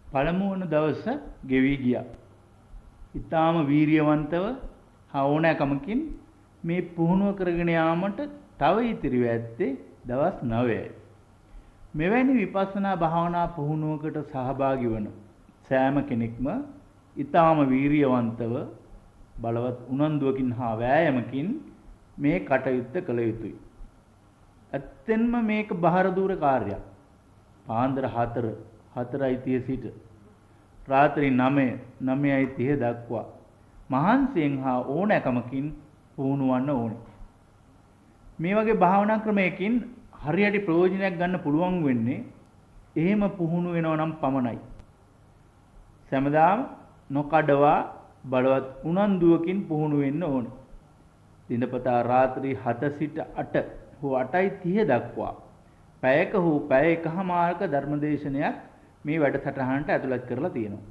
පළමු වන දවස ගෙවි ගියා. ඊටාම වීරියවන්තව ඕනෑකමකින් මේ පුහුණුව කරගෙන යාමට තව ඉතිරි ඇත්තේ දවස් 9යි. මෙවැනි විපස්සනා භාවනා පුහුණුවකට සහභාගී වන සෑම කෙනෙක්ම ඊටාම වීරියවන්තව බලවත් උනන්දුවකින් හා වෑයමකින් මේ කටයුත්ත කළ යුතුයි. ඇත්තෙන්ම මේක බාහිර දූර කාර්යයක්. පාන්දර 4:30 සිට රාත්‍රී 9:30 දක්වා මහන්සියෙන් හා ඕනෑකමකින් පුහුණුවන්න ඕනේ. මේ වගේ භාවනා ක්‍රමයකින් හරියට ප්‍රයෝජනයක් ගන්න පුළුවන් වෙන්නේ එහෙම පුහුණු වෙනවා නම් පමණයි. සෑමදාම නොකඩවා බලවත් උනන්දුවකින් පුහුණු වෙන්න ඕනේ. දිනපතා රාත්‍රී 7 සිට 8 හෝ 8:30 දක්වා පැයක හෝ පැය එකහමාරක ධර්මදේශනයක් මේ වැඩසටහනට ඇතුළත් කරලා තියෙනවා.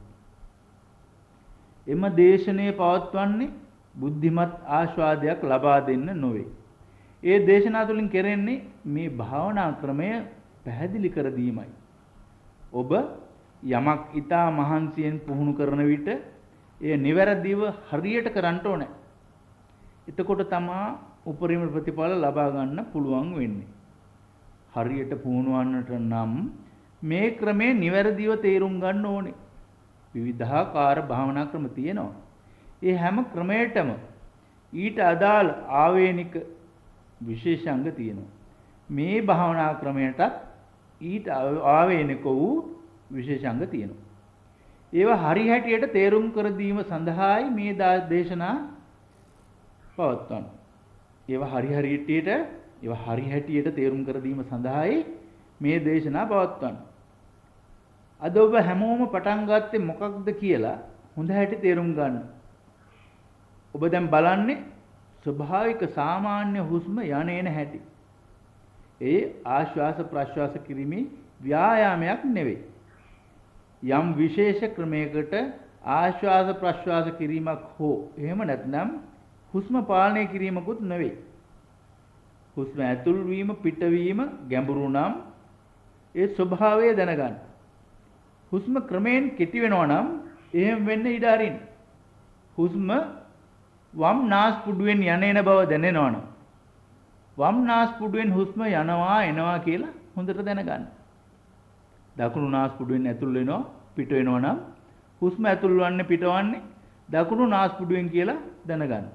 එම දේශනයේ පවත්වන්නේ බුද්ධිමත් ආස්වාදයක් ලබා දෙන්න නොවේ. ඒ දේශනා තුළින් කෙරෙන්නේ මේ භාවනා ක්‍රමය පැහැදිලි කර දීමයි. ඔබ යමක් ඊටා මහන්සියෙන් පුහුණු කරන විට ඒ නිවැරදිව හරියට කරන්න ඕනේ. එතකොට තමා උපරිම ප්‍රතිඵල ලබා ගන්න පුළුවන් වෙන්නේ. හරියට පුහුණුවන්නට නම් මේ ක්‍රමේ නිවැරදිව තේරුම් ගන්න ඕනේ. විවිධාකාර භාවනා ක්‍රම තියෙනවා. ඒ හැම ක්‍රමයකටම ඊට අදාළ ආවේනික විශේෂාංග තියෙනවා. මේ භාවනා ක්‍රමයටත් ඊට ආවේනික වූ විශේෂාංග තියෙනවා. ඒවා හරි හැටියට තේරුම් කර දීම සඳහායි මේ දේශනා පවත්වන්නේ. ඒවා හරි හැටියට තේරුම් කර දීම සඳහායි මේ දේශනා පවත්වන්නේ. අද ඔබ හැමෝම පටන් ගත්තේ මොකක්ද කියලා හොඳ හැටි තේරුම් ගන්න. ඔබ දැන් බලන්නේ ස්වභාවික සාමාන්‍ය හුස්ම යන එන හැටි. ඒ ආශ්වාස ප්‍රශ්වාස කිරීමේ ව්‍යායාමයක් නෙවෙයි. යම් විශේෂ ක්‍රමයකට ආශ්වාස ප්‍රශ්වාස කිරීමක් හෝ එහෙම නැත්නම් හුස්ම පාලනය කිරීමකුත් නෙවෙයි. හුස්ම ඇතුල් වීම පිටවීම ගැඹුරු නම් ඒ ස්වභාවය දැනගන්න. හුස්ම ක්‍රමයෙන් කෙටි වෙනවා නම් එහෙම වෙන්න ඉඩ අරින්න. හුස්ම වම් නාස්පුඩුවෙන් යන එන බව දැනෙනවා නම් වම් නාස්පුඩුවෙන් හුස්ම යනවා එනවා කියලා හොඳට දැනගන්න. දකුණු නාස්පුඩුවෙන් ඇතුල් වෙනවා පිට වෙනවා නම් හුස්ම ඇතුල් වන්නේ පිටවන්නේ දකුණු නාස්පුඩුවෙන් කියලා දැනගන්න.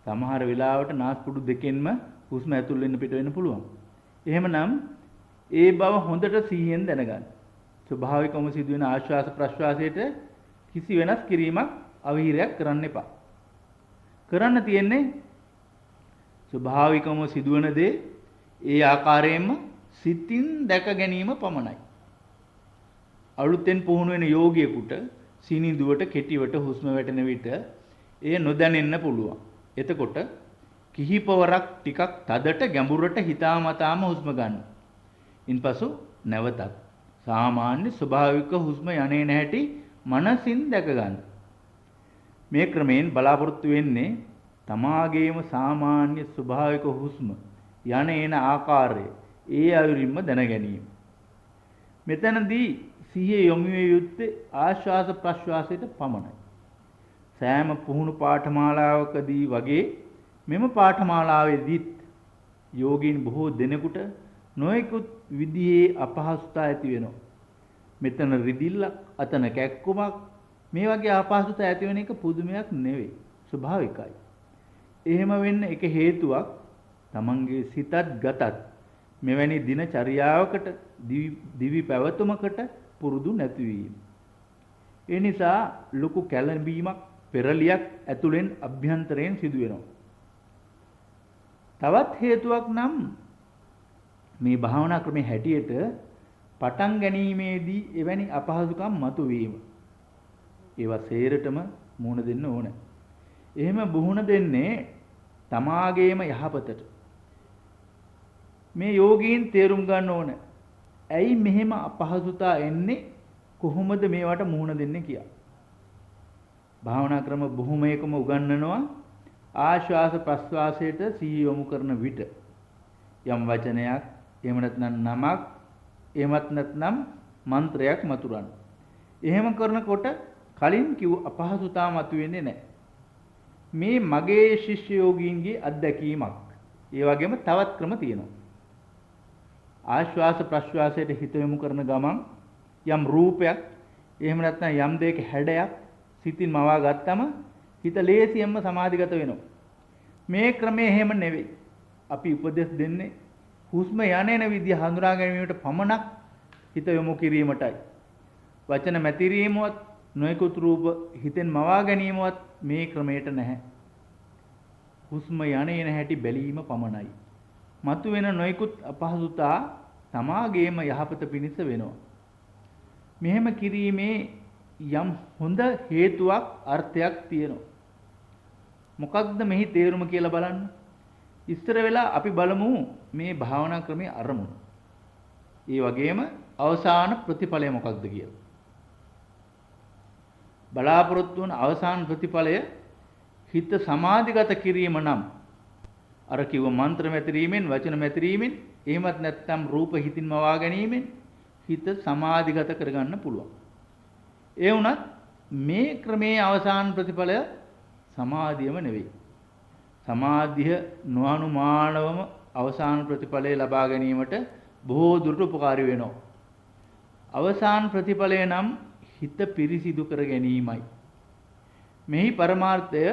සමහර වෙලාවට නාස්පුඩු දෙකෙන්ම හුස්ම ඇතුල් වෙන්න පිට වෙන්න පුළුවන්. එහෙමනම් ඒ බව හොඳට සිහියෙන් දැනගන්න. ස්වභාවිකවම සිදුවෙන ආශ්වාස ප්‍රශ්වාසයට කිසි වෙනස් කිරීමක් අවහිරයක් කරන්න එපා. කරන්න තියෙන්නේ ස්වභාවිකවම සිදුවන දේ ඒ ආකාරයෙන්ම සිතින් දැක ගැනීම පමණයි. අලුතෙන් පුහුණු වෙන යෝගියෙකුට සිනිඳුවට කෙටිවට හුස්ම වැටෙන විට එය නොදැනෙන්න පුළුවන්. එතකොට කිහිපවරක් ටිකක් තදට ගැඹුරට හිතාමතාම හුස්ම ගන්න. ඉන්පසු නැවතත් සාමාන්‍ය ස්වභාවික හුස්ම යන්නේ නැහැටි මනසින් දැක ගන්න. මේ ක්‍රමයෙන් බලාපොරොත්තු වෙන්නේ තමාගේම සාමාන්‍ය ස්වභාවික හුස්ම යන එන ආකාරය ඒ අයුරින්ම දැන ගැනීම. මෙතනදී සිහිය යොමු විය යුත්තේ ආශ්වාස ප්‍රශ්වාසයට පමණයි. සෑම පුහුණු පාඨමාලාවකදී වගේ මෙම පාඨමාලාවේදීත් යෝගීන් බොහෝ දෙනෙකුට නොයෙකුත් විදිහේ අපහසුතා ඇති වෙනවා. මෙතන රිදිල්ලක් අතන කැක්කුමක් මේ වගේ අපහසුතා ඇති වෙන එක පුදුමයක් නෙවෙයි. ස්වභාවිකයි. එහෙම වෙන්න එක හේතුවක් තමන්ගේ සිතත් ගතත් මෙවැනි දිනචරියාවකට දිවි පැවතුමකට පුරුදු නැතිවීම. ඒ නිසා ලොකු කැළඹීමක් පෙරලියක් ඇතුලෙන් අභ්‍යන්තරයෙන් සිදු වෙනවා. තවත් හේතුවක් නම් මේ භාවනා ක්‍රමයේ හැටියට පටන් ගැනීමේදී එවැනි අපහසුකම් මතුවීම. ඒවා සේරටම මුහුණ දෙන්න ඕන. එහෙම මුහුණ දෙන්නේ තමාගේම යහපතට. මේ යෝගීන් තේරුම් ගන්න ඕන. ඇයි මෙහෙම අපහසුතා එන්නේ? කොහොමද මේවට මුහුණ දෙන්නේ කියලා. භාවනා ක්‍රම බොහොමයකම උගන්වනවා ආශ්වාස ප්‍රශ්වාසයට සිහිය යොමු කරන විට යම් වචනයක් එහෙම නැත්නම් නමක් එහෙමත් නැත්නම් මන්ත්‍රයක් මතුරන්න. එහෙම කරනකොට කලින් කිව් අපහසුතාව මතුවෙන්නේ නැහැ. මේ මගේ ශිෂ්‍ය යෝගීන්ගේ අත්දැකීමක්. ඒ වගේම තවත් ක්‍රම තියෙනවා. ආශ්වාස ප්‍රශ්වාසයට හිත යොමු කරන ගමන් යම් රූපයක් එහෙම නැත්නම් යම් දෙයක හැඩයක් සිතින් මවා ගත්තම හිත ලේසියෙන්ම සමාධිගත වෙනවා. මේ ක්‍රමය එහෙම නෙවෙයි. අපි උපදෙස් දෙන්නේ හුස්ම යන්නේන විදිය හඳුනා ගැනීමට පමණක් හිත යොමු කිරීමටයි. වචන මැතිරීමවත් නොයෙකුත් රූප හිතෙන් මවා ගැනීමවත් මේ ක්‍රමයට නැහැ. හුස්ම යන්නේන හැටි බැලීම පමණයි. මතුවෙන නොයෙකුත් අපහසුතා තමාගේම යහපත පිණිස වෙනවා. මෙහෙම කිරීමේ යම් හොඳ හේතුවක් අර්ථයක් තියෙනවා. මොකක්ද මෙහි තේරුම කියලා බලන්න. ඉස්සර වෙලා අපි බලමු මේ භාවනා ක්‍රමයේ අරමුණ. ඒ වගේම අවසාන ප්‍රතිඵලය මොකක්ද කියලා. බලාපොරොත්තු වන අවසාන ප්‍රතිඵලය හිත සමාධිගත කිරීම නම් අර කිව්ව මන්ත්‍ර මැතිරීමෙන් වචන මැතිරීමෙන් එහෙමත් නැත්නම් රූප හිතින් මවා ගැනීමෙන් හිත සමාධිගත කරගන්න පුළුවන්. ඒ වුණත් මේ ක්‍රමයේ අවසාන ප්‍රතිඵලය සමාධියම නෙවෙයි. සමාධිය නොඅනුමානවම අවසාන ප්‍රතිඵලය ලබා ගැනීමට බොහෝ දුරට උපකාරී වෙනවා. අවසාන ප්‍රතිඵලය නම් හිත පිරිසිදු කර ගැනීමයි. මෙහි පරමාර්ථය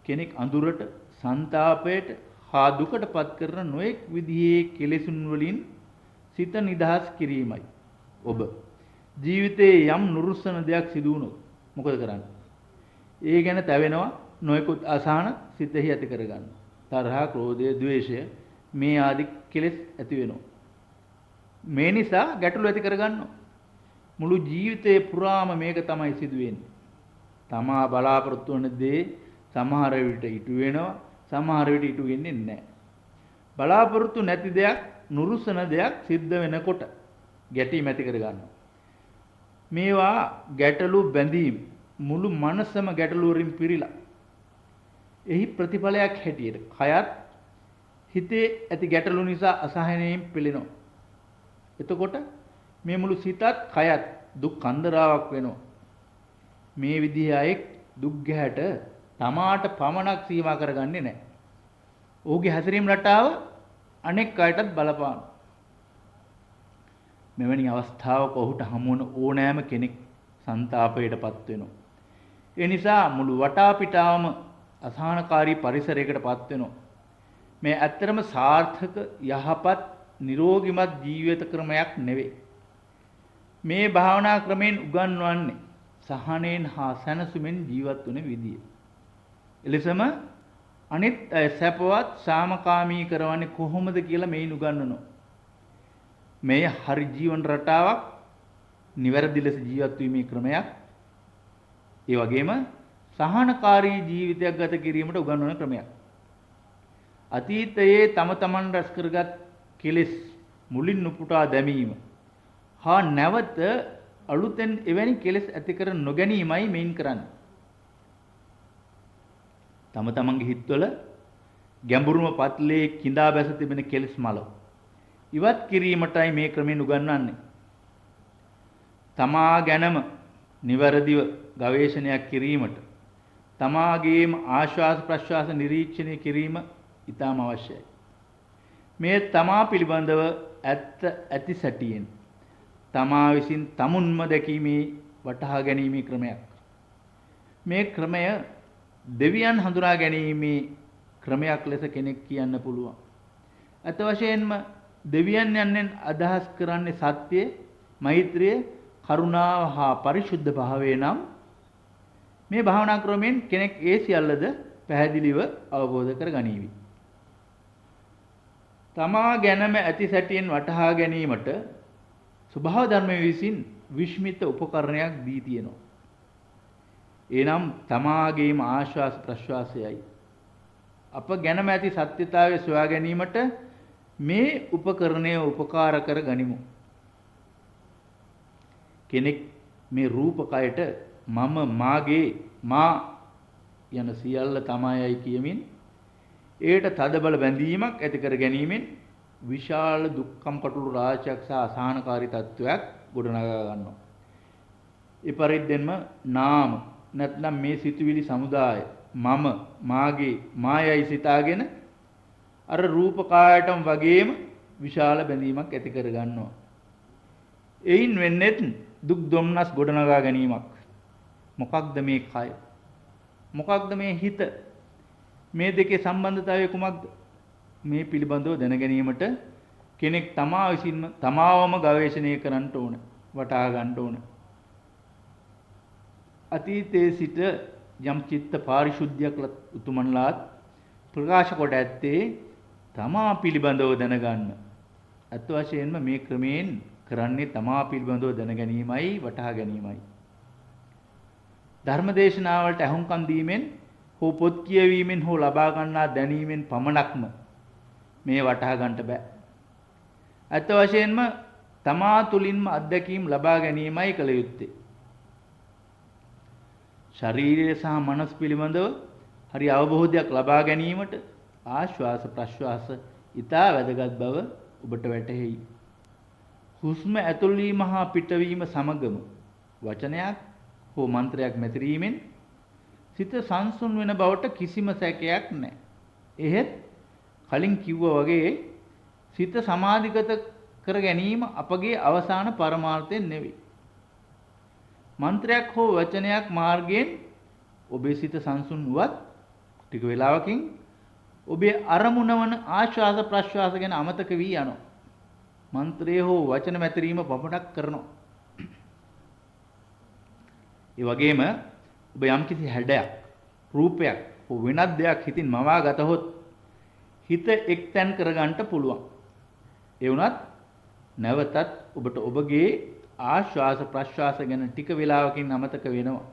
කෙනෙක් අඳුරට, ਸੰతాපයට හා දුකටපත් කරන නොඑක් විදිහේ කෙලෙසුන් වලින් සිත නිදහස් කිරීමයි. ඔබ ජීවිතයේ යම් නුරුස්සන දෙයක් සිදු වුණොත් මොකද කරන්නේ? ඒ ගැන තැවෙනවා, නොයෙකුත් අසහන සිතෙහි ඇති කරගන්න. තරහ, ක්‍රෝධය, ද්වේෂය මේ ආදි කෙලෙස් ඇති වෙනවා. මේ නිසා ගැටලු ඇති කරගන්නවා. මුළු ජීවිතේ පුරාම මේක තමයි සිදුවෙන්නේ. තමා බලාපොරොත්තු වන දේ සමහර විට ඉටු වෙනවා, සමහර විට ඉටු වෙන්නේ නැහැ. බලාපොරොත්තු නැති දෙයක්, නුරුස්සන දෙයක් සිද්ධ වෙනකොට ගැටීම් ඇති කරගන්නවා. මේවා ගැටලු බැඳීම් මුළු මනසම ගැටලු වලින් පිරීලා. එහි ප්‍රතිඵලයක් හැටියට කයත් හිතේ ඇති ගැටලු නිසා අසහනයෙන් පෙළෙනවා. එතකොට මේ මුළු සිතත් කයත් දුක් කන්දරාවක් වෙනවා. මේ විදිහේ අයෙක් දුක් ගැහැට තමාට පමණක් සීමා කරගන්නේ නැහැ. ඔහුගේ හැසිරීම රටාව අනෙක් අයටත් බලපාන. මෙවැනි අවස්ථාවක ඔහුට හමු වන ඕනෑම කෙනෙක් ਸੰతాපයටපත් වෙනවා. ඒ නිසා මුළු වටාපිටාවම අසහනකාරී පරිසරයකටපත් වෙනවා. මේ ඇත්තටම සාර්ථක යහපත් නිරෝගිමත් ජීවිත ක්‍රමයක් නෙවෙයි. මේ භාවනා ක්‍රමෙන් උගන්වන්නේ සහනෙන් හා සැනසුමෙන් ජීවත් වන විදිය. එලෙසම අනිත් සැපවත් සාමකාමී කරවන්නේ කොහොමද කියලා මේන් උගන්වනවා. මේ හරි ජීවන රටාවක්, නිවැරදි ලෙස ජීවත් වීමේ ක්‍රමයක්. ඒ වගේම සහනකාරී ජීවිතයක් ගත කිරීමට උගන්වන ක්‍රමයක්. අතීතයේ තම තමන් රැස් කරගත් කෙලෙස් මුලින් නුපුටා දැමීම හා නැවත අලුතෙන් එවැනි කෙලෙස් ඇති කර නොගැනීමයි මේන් කරන්නේ. තම තමන්ගේ හිතවල ගැඹුරුම පත්ලේ කිඳා බැස තිබෙන කෙලෙස් මල ඉවත් කිරීමටයි මේ ක්‍රමෙන් උගන්වන්නේ. තමා ගැනම නිවැරදිව ගවේෂණයක් කිරීමට තමාගේම ආශ්වාස ප්‍රශ්වාස නිරීක්ෂණය කිරීම ඉතාම අවශ්‍යයි. මේ තමා පිළිබඳව ඇති සැටියෙන් තමා විසින් තමුන්ම දැකීමේ වටහා ගැනීමේ ක්‍රමයක්. මේ ක්‍රමය දෙවියන් හඳුනා ගැනීමේ ක්‍රමයක් ලෙස කෙනෙක් කියන්න පුළුවන්. අත වශයෙන්ම දෙවියන් යන්නේ අදහස් කරන්නේ සත්‍යය, මෛත්‍රිය, කරුණාව හා පරිශුද්ධ භාවය නම් මේ භාවනා ක්‍රමෙන් කෙනෙක් ඒ සියල්ලද පැහැදිලිව අවබෝධ කර ගනීවි. තමා ගැනම ඇති සැටියෙන් වටහා ගැනීමට ස්වභාව ධර්මයේ විසින් විශ්මිත උපකරණයක් දී තියෙනවා. එනම් තමාගේම ආශ්වාස ප්‍රශ්වාසයයි. අප ගැනම ඇති සත්‍යතාවය සොයා ගැනීමට මේ උපකරණය උපකාර කර ගනිමු. කෙනෙක් මේ රූපකයට මම, මාගේ, මා යන සියල්ල තමයියි කියමින් ඒට තදබල බැඳීමක් ඇති කර ගැනීමෙන් විශාල දුක්ඛම් කටුළු රාශියක් සහ අසහනකාරී තත්වයක් ගොඩනගා ගන්නවා. ඒ පරිද්දෙන්ම නාම නැත්නම් මේ සිතුවිලි සමුදාය මම මාගේ මායයි සිතාගෙන අර රූප කායයටම වගේම විශාල බැඳීමක් ඇති කර ගන්නවා. එයින් වෙන්නේ දුක් දුම්නස් ගොඩනගා ගැනීමක්. මොකක්ද මේ කය? මොකක්ද මේ හිත? මේ දෙකේ සම්බන්ධතාවය කුමක්ද? මේ පිළිබඳව දැන ගැනීමට කෙනෙක් තමා විසින්ම තමාවම ගවේෂණය කරන්න ඕන, වටහා ගන්න ඕන. අතීතයේ සිට යම් චිත්ත පාරිශුද්ධියක් උතුමන්ලාත් ප්‍රකාශ කොට ඇත්තේ තමා පිළිබඳව දැනගන්න. අත් වශයෙන්ම මේ ක්‍රමයෙන් කරන්නේ තමා පිළිබඳව දැන ගැනීමයි, වටහා ගැනීමයි. ධර්මදේශනාවලට අහුම්කම් දීමෙන් හෝ පොත් කියවීමෙන් හෝ ලබා ගන්නා දැනීමෙන් පමණක්ම මේ වටහා ගන්නට බෑ. අත් වශයෙන්ම තමා තුලින්ම අත්දැකීම් ලබා ගැනීමයි කළ යුත්තේ. ශරීරය සහ මනස පිළිබඳව හරි අවබෝධයක් ලබා ගැනීමට ආශ්වාස ප්‍රශ්වාස ඊටා වැදගත් බව ඔබට වැටහෙයි. හුස්ම ඇතුල් වීම හා පිටවීම සමගම වචනයක් හෝ මන්ත්‍රයක් මෙතරීමෙන් සිත සංසුන් වෙන බවට කිසිම සැකයක් නැහැ. එහෙත් කලින් කිව්වා වගේ සිත සමාධිගත කර ගැනීම අපගේ අවසාන පරමාර්ථය නෙවෙයි. මන්ත්‍රයක් හෝ වචනයක් මාර්ගයෙන් ඔබේ සිත සංසුන් වුවත් ටික වේලාවකින් ඔබේ අරමුණ වන ආශ්වාස ප්‍රශ්වාස ගැන අමතක වී යනවා. මන්ත්‍රය හෝ වචන මැතරීම පමණක් කරනවා. ඒ වගේම ඔබ යම්කිසි හැඩයක්, රූපයක් හෝ වෙනත් දෙයක් හිතින් මවා ගතහොත් හිත එක්තැන් කරගන්න පුළුවන්. ඒ වුණත් නැවතත් ඔබට ඔබගේ ආශ්වාස ප්‍රශ්වාස ගැන ටික වේලාවකින් අමතක වෙනවා.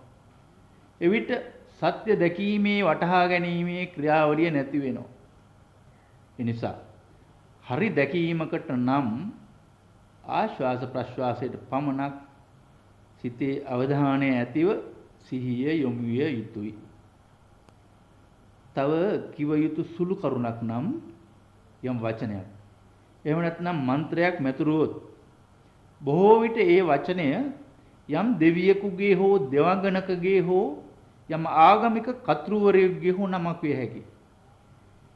එවිට සත්‍ය දැකීමේ වටහා ගැනීමේ ක්‍රියාවලිය නැති වෙනවා. ඒ නිසා හරි දැකීමකට නම් ආශ්වාස ප්‍රශ්වාසයට පමණක් සිතේ අවධානය ඇතිව සිහිය යොමු විය යුතුයි. තව කිව යුතු සුළු කරුණක් නම් යම් වචනයක් එහෙම නැත්නම් මන්ත්‍රයක් මැතුරුවොත් බොහෝ විට ඒ වචනය යම් දෙවියෙකුගේ හෝ දෙවඟනකගේ හෝ යම් ආගමික කතෘවරයෙකුගේ හෝ නමක් විය හැකියි.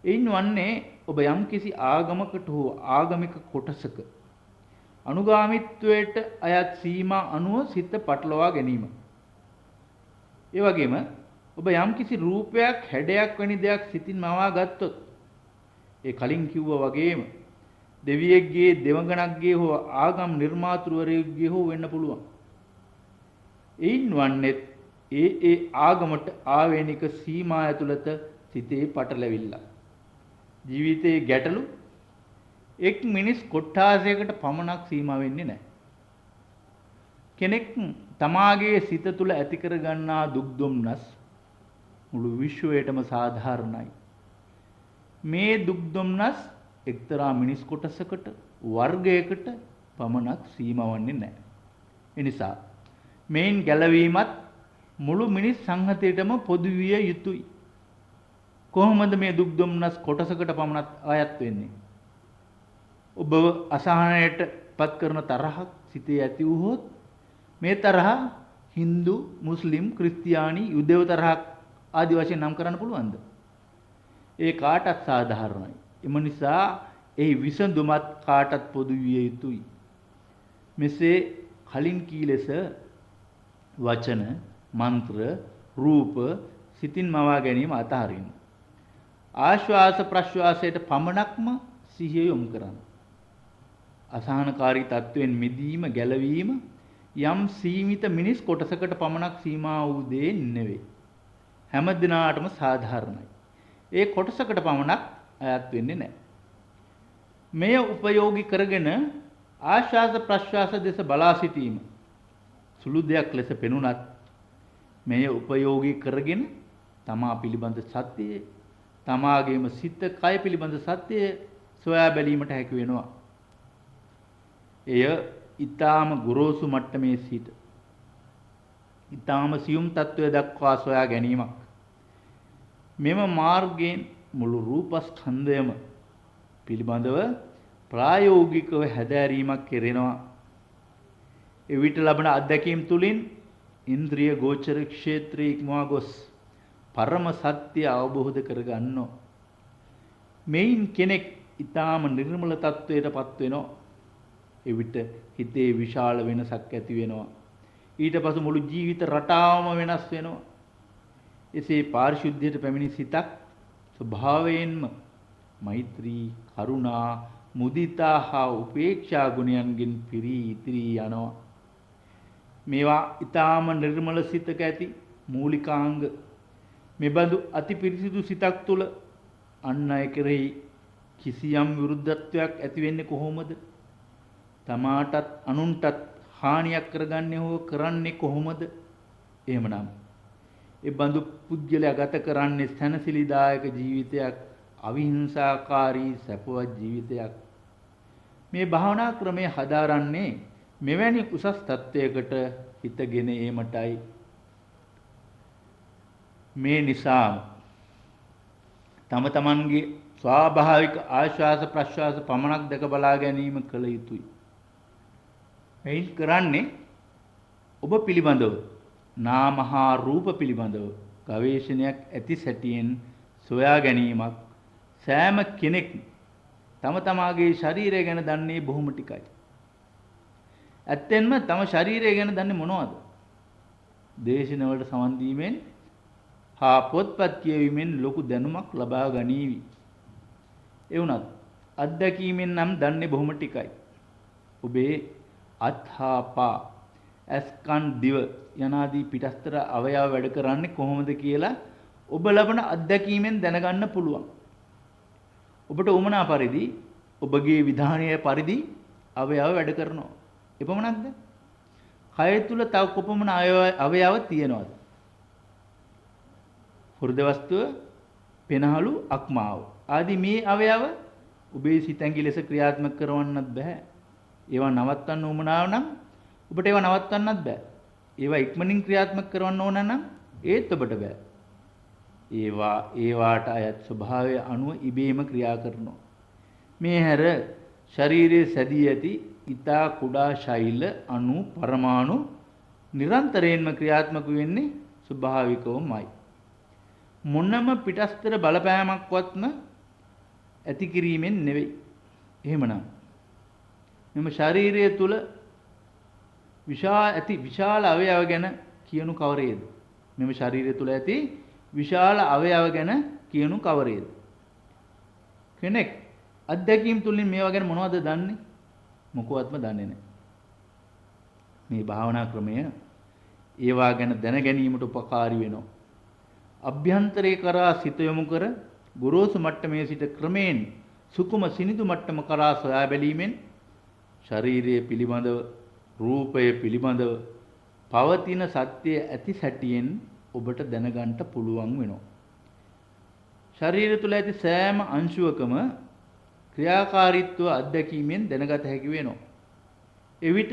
එයින් වන්නේ ඔබ යම් කිසි ආගමකට හෝ ආගමික කොටසක අනුගාමිත්වයට අයත් සීමා අනුව සිත පටලවා ගැනීම. ඒ වගේම ඔබ යම් කිසි රූපයක් හැඩයක් වැනි දෙයක් සිතින් මවා ගත්තොත් ඒ කලින් කිව්වා වගේම දෙවියෙක්ගේ දෙවඟනක්ගේ හෝ ආගම් නිර්මාතෘවරයෙකුගේ හෝ වෙන්න පුළුවන්. එයින් වන්නේ ඒ ආගමට ආවේනික සීමා ඇතුළත සිතේ පටලැවිල්ල. ජීවිතයේ ගැටලු එක් මිනිස් කොට්ටාසයකට පමණක් සීමා වෙන්නේ නැහැ. කෙනෙක් තමාගේ සිත තුළ ඇති කර ගන්නා දුක් දුම්නස් මුළු විශ්වයටම සාධාරණයි. මේ දුක් දුම්නස් එක්තරා මිනිස් කොටසකට වර්ගයකට පමණක් සීමා වන්නේ නැහැ. ඒ නිසා මේන් ගැලවීමත් මුළු මිනිස් සංහතයටම පොදු විය යුතුයි. කොහොමද මේ දුක් දුම්නස් කොටසකට පමණක් අයත් වෙන්නේ? ඔබ අසහනයට පත් කරන තරහක් සිතේ ඇති වුවහොත් මේ තරහ Hindu, Muslim, ක්‍රිස්තියානි, යුදෙව් තරහක් ආදි වශයෙන් නම් කරන්න පුළුවන්ද? ඒ කාටත් සාධාරණයි. එම නිසා එහි විසඳුමත් කාටත් පොදු විය යුතුයි. මෙසේ කලින් කී ලෙස වචන, මන්ත්‍ර, රූප සිතින් මවා ගැනීම අතහරින්න. ආශ්වාස ප්‍රශ්වාසයට පමණක්ම සිහිය යොමු කරන්න. අසහනකාරී තත්වයෙන් මිදීම, ගැලවීම යම් සීමිත මිනිස් කොටසකට පමණක් සීමා වූ දේ නෙවෙයි. හැම දිනාටම සාධාරණයි. ඒ කොටසකට පමණක් අයත් වෙන්නේ නැහැ. මෙය උපයෝගී කරගෙන ආශ්වාස ප්‍රශ්වාස දෙස බලා සිටීම සුළු දෙයක් ලෙස පෙනුනත් මෙය උපයෝගී කරගෙන තමා පිළිබඳ සත්‍යය, තමාගේම සිත කය පිළිබඳ සත්‍යය සොයා බැලීමට හැකි වෙනවා. එය ඊටාම ගොරෝසු මට්ටමේ සිට ඊටාම සියුම් තත්වය දක්වා සොයා ගැනීමක්. මෙම මාර්ගයෙන් මුළු රූපස්කන්ධයම පිළිබඳව ප්‍රායෝගිකව හැදෑරීමක් කෙරෙනවා. එවිට ලබන අත්දැකීම් තුලින් ඉන්ද්‍රිය ගෝචර ක්ෂේත්‍රයේ ඉක්මවා ගොස් පරම සත්‍ය අවබෝධ කරගන්නෝ. මෙයින් කෙනෙක් ඊටාම නිර්මල තත්වයටපත් වෙනවා. එවිට හිතේ විශාල වෙනසක් ඇති වෙනවා. ඊට පසු මුළු ජීවිත රටාවම වෙනස් වෙනවා. එසේ පාරිශුද්ධියට පැමිණි සිතක් ස්වභාවයෙන්ම මෛත්‍රී, කරුණා, මුදිතා හා උපේක්ෂා ගුණයන්ගෙන් පිරී ඉතිරී යනවා. මේවා ඊටාම නිර්මල සිතක ඇති මූලිකාංග. මෙබඳු අති පිරිසිදු සිතක් තුළ අන් අය කෙරෙහි කිසියම් විරුද්ධත්වයක් ඇති වෙන්නේ කොහොමද? තමාටත් අනුන්ටත් හානියක් කරගන්නේ හෝ කරන්නේ කොහොමද? එහෙමනම් ඒ බඳු පුද්ගලයා ගත කරන්නේ සැනසිලිදායක ජීවිතයක්, අවිහිංසාකාරී සැපවත් ජීවිතයක්. මේ භාවනා ක්‍රමය හදාරන්නේ මෙවැනි උසස් තත්වයකට හිතගෙන ඒමටයි. මේ නිසා තම තමන්ගේ ස්වාභාවික ආශ්වාස ප්‍රශ්වාස පමණක් දැක බලා ගැනීම කළ යුතුයි. මෙයින් කරන්නේ ඔබ පිළිබඳව නාම හා රූප පිළිබඳව ගවේෂණයක් ඇති සැටියෙන් සොයා ගැනීමක්. සෑම කෙනෙක් තම තමාගේ ශරීරය ගැන දන්නේ බොහොම ටිකයි. ඇත්තෙන්ම තම ශරීරය ගැන දන්නේ මොනවද? දේශනවලට සමන් දීමෙන් හා පොත්පත් කියවීමෙන් ලොකු දැනුමක් ලබා ගනීවි. ඒ වුණත් අත්දැකීමෙන් නම් දන්නේ බොහොම ටිකයි. ඔබේ අත් හා පා, ඇස් කන් දිව යනාදී පිටස්තර අවයව වැඩ කරන්නේ කොහොමද කියලා ඔබ ලබන අත්දැකීමෙන් දැනගන්න පුළුවන්. ඔබට උමනා පරිදි ඔබගේ විධානයේ පරිදි අවයව වැඩ කරනවා. එපමණක්ද? කය තුල තව කොපමණ අවයව තියෙනවද? හෘද වස්තුව, පෙනහළු, අක්මාව ආදී මේ අවයව ඔබේ සිතැඟි ලෙස ක්‍රියාත්මක කරවන්නත් බෑ. ඒවා නවත්තන්න උමනාව නම් ඔබට ඒවා නවත්තන්නත් බෑ. ඒවා ඉක්මනින් ක්‍රියාත්මක කරවන්න ඕන නම් ඒත් ඔබට බෑ. ඒවාට අයත් ස්වභාවය අනුව ඉබේම ක්‍රියා කරනවා. මේ හැර ශරීරයේ සැදී ඇති ඊතා කුඩා ශෛල අණු පරමාණු නිරන්තරයෙන්ම ක්‍රියාත්මක වෙන්නේ ස්වභාවිකවමයි. මොනම පිටස්තර බලපෑමක්වත්ම ඇති කිරීමෙන් නෙවෙයි. එහෙමනම් මෙම ශරීරය තුල විශාල අවයව ගැන කියනු කවරේද? මෙම ශරීරය තුල ඇති විශාල අවයව ගැන කියනු කවරේද? කෙනෙක් අත්දැකීම් තුලින් මේවා ගැන මොනවද දන්නේ? මොකවත්ම දන්නේ නැහැ. මේ භාවනා ක්‍රමය ඒවා ගැන දැන ගැනීමට උපකාරී වෙනවා. අභ්‍යන්තරේ කරා සිත යොමු කර ගොරෝසු මට්ටමේ සිට ක්‍රමයෙන් සුකුම සිනිඳු මට්ටම කරා සොයා බැලීමෙන් ශරීරය පිළිබඳව, රූපය පිළිබඳව පවතින සත්‍ය ඇති සැටියෙන් ඔබට දැනගන්න පුළුවන් වෙනවා. ශරීරය තුළ ඇති සෑම අංශුවකම ක්‍රියාකාරීත්වය අත්දැකීමෙන් දැනගත හැකි වෙනවා. එවිට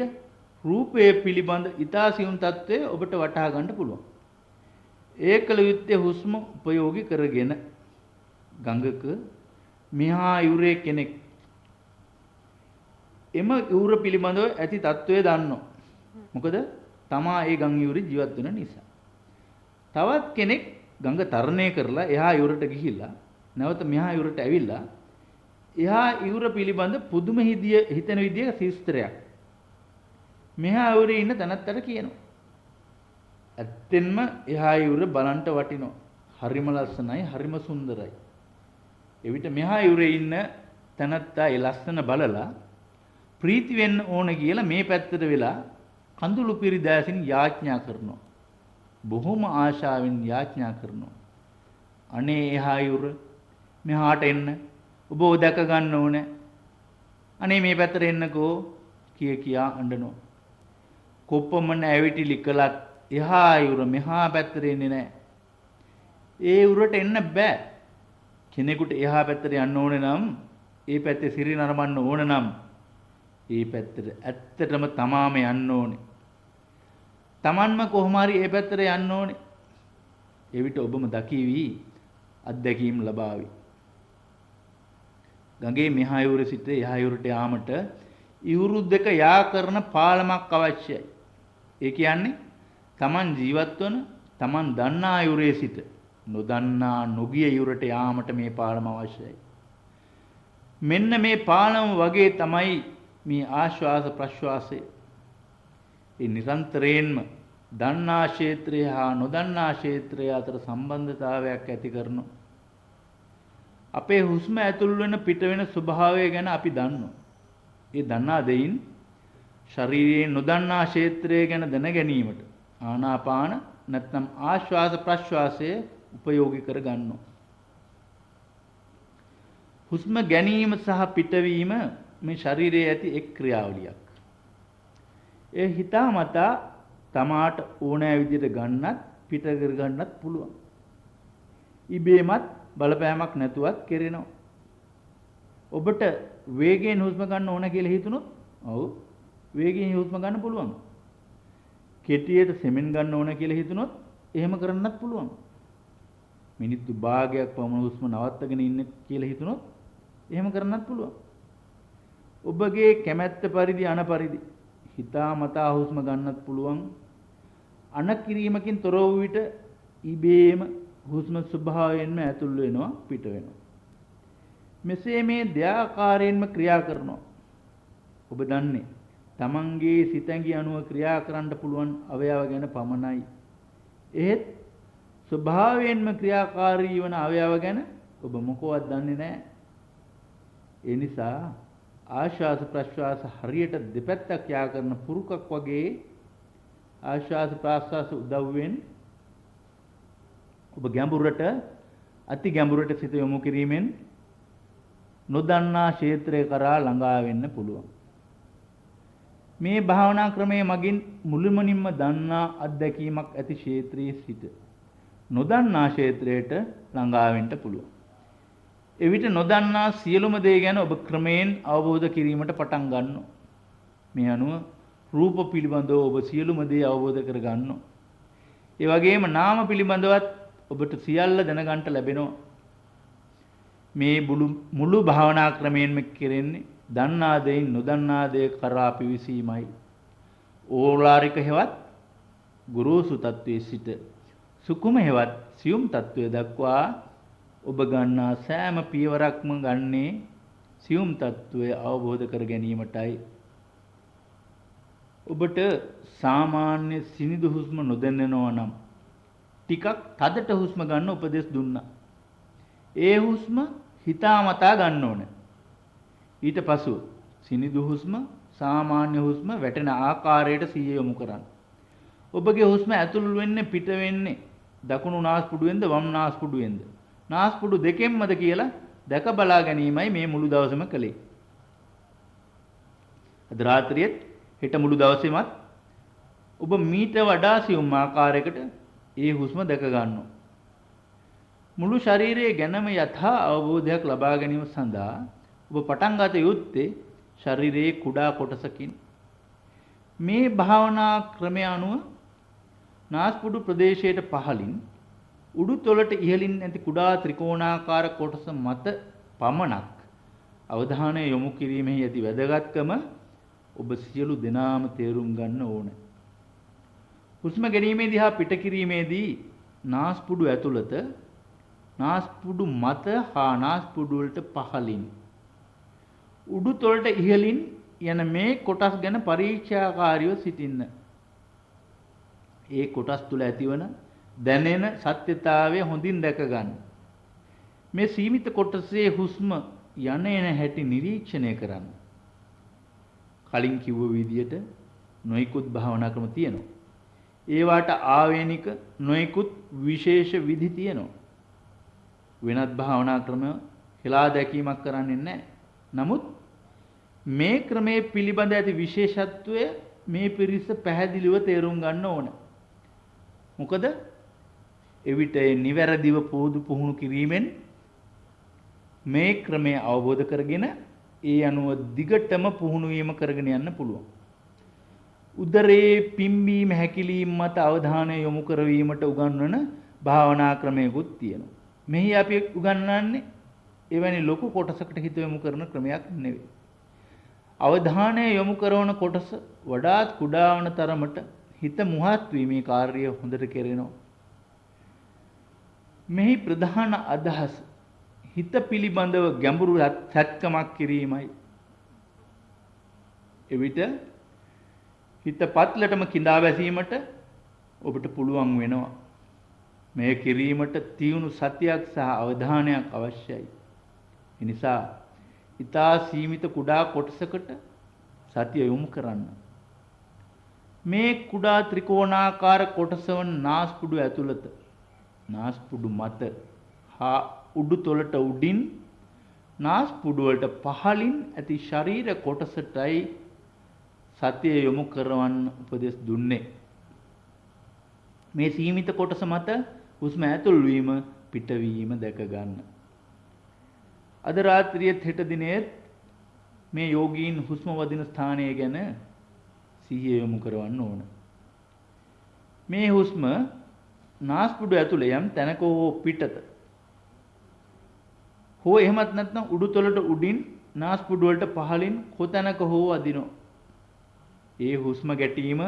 රූපය පිළිබඳ ඊතා සියුම් තත්ත්වය ඔබට වටහා ගන්න පුළුවන්. ඒකල යුත්තේ හුස්ම උපයෝගී කරගෙන ගඟක මිහා යුරේ කෙනෙක් එම යුර පිළිබඳව ඇති తත්වය දන්නවා. මොකද තමා ඒ ගං යුරේ ජීවත් වෙන නිසා. තවත් කෙනෙක් ගඟ තරණය කරලා එහා යුරට ගිහිල්ලා නැවත මෙහා යුරට ඇවිල්ලා එහා යුර පිළිබඳ පුදුම හිතෙන විදිහක ශිස්ත්‍රයක් මෙහා යුරේ ඉන්න තැනත්තට කියනවා. ඇත්තෙන්ම එහා යුර බලන්ට වටිනවා. හරිම ලස්සනයි, හරිම සුන්දරයි. එවිට මෙහා යුරේ ඉන්න තැනත්තා ඒ ලස්සන බලලා ප්‍රීති වෙන්න ඕන කියලා මේ පැත්තට වෙලා කඳුළු පිරිදෑසින් යාඥා කරනවා. බොහොම ආශාවෙන් යාඥා කරනවා. අනේ එහා යුර මෙහාට එන්න. ඔබ දැක ගන්න ඕනේ. අනේ මේ පැත්තට එන්නකෝ කියා අඬනවා. කොපමණ ඇවිටිලි කළත් එහා යුර මෙහා පැත්තට එන්නේ නැහැ. ඒ යුරට එන්න බෑ. කෙනෙකුට එහා පැත්තට යන්න ඕනේ නම්, ඒ පැත්තේ සිරි නරඹන්න ඕන නම්, ඒ පැත්තට ඇත්තටම තමාම යන්න ඕනේ. Tamanම කොහොම හරි ඒ පැත්තට යන්න ඕනේ. එවිට ඔබම දකීවි, අත්දැකීම් ලබාවි. ගඟේ මෙහා යුර සිට එහා යුරට යාමට ඉවුරු දෙක යා කරන පාලමක් අවශ්‍යයි. ඒ කියන්නේ තමන් ජීවත් වන තමන් දන්නා යුරේ සිට නොදන්නා නොගිය යුරට යාමට මේ පාලම අවශ්‍යයි. මෙන්න මේ පාලම වගේ තමයි මේ ආශ්වාස ප්‍රශ්වාසය. ඒ නිරන්තරයෙන්ම දන්නා ක්ෂේත්‍රය හා නොදන්නා ක්ෂේත්‍රය අතර සම්බන්ධතාවයක් ඇති කරනවා. අපේ හුස්ම ඇතුල් වෙන පිට වෙන ස්වභාවය ගැන අපි දන්නවා. ඒ දන්නා දෙයින් ශරීරයේ නොදන්නා ක්ෂේත්‍රය ගැන දැන ගැනීමට ආනාපාන නැත්නම් ආශ්වාස ප්‍රශ්වාසය උපයෝගී කර ගන්නවා. හුස්ම ගැනීම සහ පිටවීම මේ ශරීරයේ ඇති එක් ක්‍රියාවලියක්. ඒ හිතාමතා තමාට ඕනෑ විදිහට ගන්නත් පිට කර ගන්නත් පුළුවන්. ඉබේමත් බලපෑමක් නැතුවත් කෙරෙනවා. ඔබට වේගයෙන් හුස්ම ගන්න ඕන කියලා හිතුනොත් ඔව් වේගයෙන් හුස්ම ගන්න පුළුවන්. කෙටියට සෙමෙන් ගන්න ඕන කියලා හිතුනොත් එහෙම කරන්නත් පුළුවන්. මිනිත්තු භාගයක් පමණ හුස්ම නවත්තගෙන ඉන්න කියලා හිතුනොත් එහෙම කරන්නත් පුළුවන්. ඔබගේ කැමැත්ත පරිදි අනපරිදි හිතාමතා හුස්ම ගන්නත් පුළුවන්. අනකිරීමකින් තොර වූ විට ඉබේම හුස්ම ස්වභාවයෙන්ම ඇතුල් වෙනවා පිට වෙනවා. මෙසේ මේ දෙආකාරයෙන්ම ක්‍රියා කරනවා. ඔබ දන්නේ තමන්ගේ සිතැඟි අනුව ක්‍රියා කරන්න පුළුවන් අවයව ගැන පමණයි. එහෙත් ස්වභාවයෙන්ම ක්‍රියාකාරී වන අවයව ගැන ඔබ මොකවත් දන්නේ නැහැ. ඒ නිසා ආශ්වාස ප්‍රශ්වාස හරියට දෙපැත්තක් යා කරන පුරුකක් වගේ ආශ්වාස ප්‍රශ්වාස උදව්වෙන් ඔබ ගැඹුරට අති ගැඹුරට සිත යොමු කිරීමෙන් නොදන්නා ක්ෂේත්‍රය කරා ළඟා වෙන්න පුළුවන්. මේ භාවනා ක්‍රමයේ මගින් මුළුමනින්ම දන්නා අත්දැකීමක් ඇති ක්ෂේත්‍රයේ සිට නොදන්නා ක්ෂේත්‍රයට ළඟා වෙන්න පුළුවන්. එවිට නොදන්නා සියලුම දේ ගැන ඔබ ක්‍රමයෙන් අවබෝධ කිරීමට පටන් ගන්නවා. මේ අනුව රූප පිළිබඳව ඔබ සියලුම දේ අවබෝධ කර ගන්නවා. ඒ වගේම නාම පිළිබඳවත් ඔබට සියල්ල දැනගන්න ලැබෙනවා. මේ මුළු භාවනා ක්‍රමයෙන්ම කෙරෙන්නේ දන්නා දෙයින් නොදන්නා දේ කරා පිවිසීමයි. ඕලාරික හේවත් ගුරුසු තත්වයේ සිට සුකුම හේවත් සියුම් තත්වයේ දක්වා ඔබ ගන්නා සෑම පියවරක්ම ගන්නේ සියුම් තත්වය අවබෝධ කර ගැනීමටයි. ඔබට සාමාන්‍ය සිනිඳු හුස්ම නොදැනෙනවා නම් ටිකක් තදට හුස්ම ගන්න උපදෙස් දුන්නා. ඒ හුස්ම හිතාමතා ගන්න ඕන. ඊට පසුව සිනිඳු හුස්ම සාමාන්‍ය හුස්ම වැටෙන ආකාරයට සිහිය යොමු කරන්න. ඔබගේ හුස්ම ඇතුල් වෙන්නේ පිට වෙන්නේ දකුණු නාස්පුඩුවෙන්ද වම් නාස්පුඩුවෙන්ද? නාස්පුඩු දෙකෙන්මද කියලා දැක බලා ගැනීමයි මේ මුළු දවසම කළේ. අද රාත්‍රියේත් හෙට මුළු දවසෙමත් ඔබ මීට වඩා සියුම් ආකාරයකට ඒ හුස්ම දැක ගන්නවා. මුළු ශරීරයේ ගැනම යථා අවබෝධයක් ලබා ගැනීම සඳහා ඔබ පටන් ගත යුත්තේ ශරීරයේ කුඩා කොටසකින්. මේ භාවනා ක්‍රමය අනුව නාස්පුඩු ප්‍රදේශයට පහළින් උඩුතොලට ඉහළින් ඇති කුඩා ත්‍රිකෝණාකාර කොටස මත පමණක් අවධානය යොමු කිරීමෙහි ඇති වැදගත්කම ඔබ සියලු දෙනාම තේරුම් ගන්න ඕන. හුස්ම ගැනීමේදී හා පිට කිරීමේදී නාස්පුඩු ඇතුළත නාස්පුඩු මත හා නාස්පුඩු වලට පහළින් උඩුතොලට ඉහළින් යන මේ කොටස් ගැන පරීක්ෂාකාරීව සිටින්න. ඒ කොටස් තුල ඇතිවන දැනෙන සත්‍යතාවය හොඳින් දැක ගන්න. මේ සීමිත කොටසේ හුස්ම යන එන හැටි නිරීක්ෂණය කරන්න. කලින් කිව්ව විදියට නොයිකුත් භාවනා ක්‍රම තියෙනවා. ඒවට ආවේනික නොයිකුත් විශේෂ විධි තියෙනවා. වෙනත් භාවනා ක්‍රම හෙලා දැකීමක් කරන්නේ නැහැ. නමුත් මේ ක්‍රමයේ පිළිබඳ ඇති විශේෂත්වය මේ පිරිස පැහැදිලිව තේරුම් ගන්න ඕන. මොකද එවිට නිවැරදිව පුහුණු කිරීමෙන් මේ ක්‍රමය අවබෝධ කරගෙන ඒ අනුව දිගටම පුහුණු වීම කරගෙන යන්න පුළුවන්. උදරයේ පිම්බීම හැකිලිම මත අවධානය යොමු කරවීමට උගන්වන භාවනා ක්‍රමයකුත් තියෙනවා. මෙහි අපි උගන්වන්නේ එවැනි ලොකු කොටසකට හිත යොමු කරන ක්‍රමයක් නෙවෙයි. අවධානය යොමු කරන කොටස වඩාත් කුඩා වන තරමට හිත මුහත් වීමේ කාර්යය හොඳට කෙරෙනවා. මෙහි ප්‍රධාන අදහස හිත පිළිබඳව ගැඹුරු සැත්කමක් කිරීමයි. එවිට හිත පත්ලටම කිඳා වැසීමට ඔබට පුළුවන් වෙනවා. මේ කිරීමට තියුණු සතියක් සහ අවධානයක් අවශ්‍යයි. ඒ නිසා ඊතා සීමිත කුඩා කොටසකට සතිය යොමු කරන්න. මේ කුඩා ත්‍රිකෝණාකාර කොටස වන නාස්පුඩු ඇතුළත නාස්පුඩු මත හා උඩුතොලට උඩින් නාස්පුඩු වලට පහළින් ඇති ශරීර කොටසටයි සතිය යොමු කරවන්න උපදෙස් දුන්නේ. මේ සීමිත කොටස මත හුස්ම ඇතුල් වීම පිටවීම දැක ගන්න. අද රාත්‍රියේ හෙට දිනේ මේ යෝගීන් හුස්ම වදින ස්ථානය ගැන සිහිය යොමු කරවන්න ඕන. මේ හුස්ම නාස්පුඩු ඇතුලේ යම් තැනක හෝ පිටත හෝ එහෙමත් නැත්නම් උඩුතොලට උඩින් නාස්පුඩු වලට පහළින් කොතැනක හෝ අදිනවා. ඒ හුස්ම ගැටීම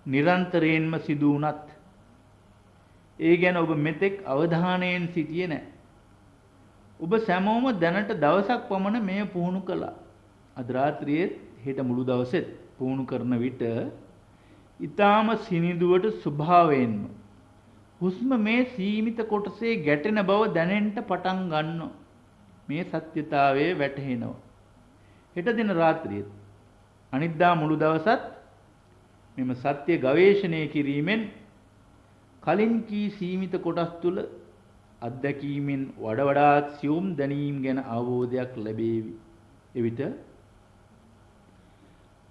නිරන්තරයෙන්ම සිදු වුණත් ඒ ගැන ඔබ මෙතෙක් අවධානයෙන් සිටියේ නැහැ. ඔබ සැමෝම දැනට දවසක් පමණ මෙය පුහුණු කළා. අද රාත්‍රියේ හෙට මුළු දවසෙත් පුහුණු කරන විට ඊටාම සිනිඳුවට ස්වභාවයෙන්ම හුස්ම මේ සීමිත කොටසේ ගැටෙන බව දැනෙන්න පටන් ගන්නවා. මේ සත්‍යතාවයේ වැටහෙනවා. හෙට දින රාත්‍රියේ අනිද්දා මුළු දවසත් මෙම සත්‍ය ගවේෂණය කිරීමෙන් කලින් කී සීමිත කොටස් තුල අත්දැකීමෙන් වඩාත් සියුම් දැනීම් ගැන අවබෝධයක් ලැබේවි. එවිට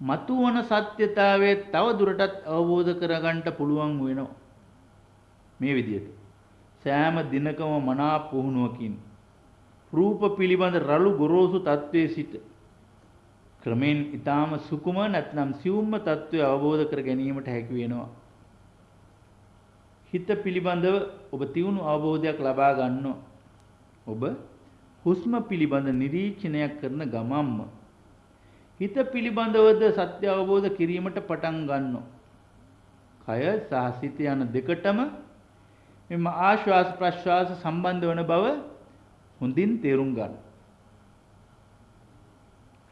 මතුවන සත්‍යතාවයේ තව දුරටත් අවබෝධ කරගන්න පුළුවන් වෙනවා. මේ විදිහට සෑම දිනකම මනා පුහුණුවකින් රූප පිළිබඳ රළු ගොරෝසු තත්වයේ සිට ක්‍රමෙන් ඊටාම සුකුම නැත්නම් සියුම්ම තත්වය අවබෝධ කර ගැනීමට හැකි වෙනවා. හිත පිළිබඳව ඔබ තියුණු අවබෝධයක් ලබා ගන්නවා. ඔබ හුස්ම පිළිබඳ නිරීක්ෂණයක් කරන ගමම්ම හිත පිළිබඳවද සත්‍ය අවබෝධ කිරීමට පටන් ගන්නවා. කය සහ සිත යන දෙකටම මෙම ආශ්වාස ප්‍රශ්වාස සම්බන්ධ වන බව හොඳින් තේරුම් ගන්න.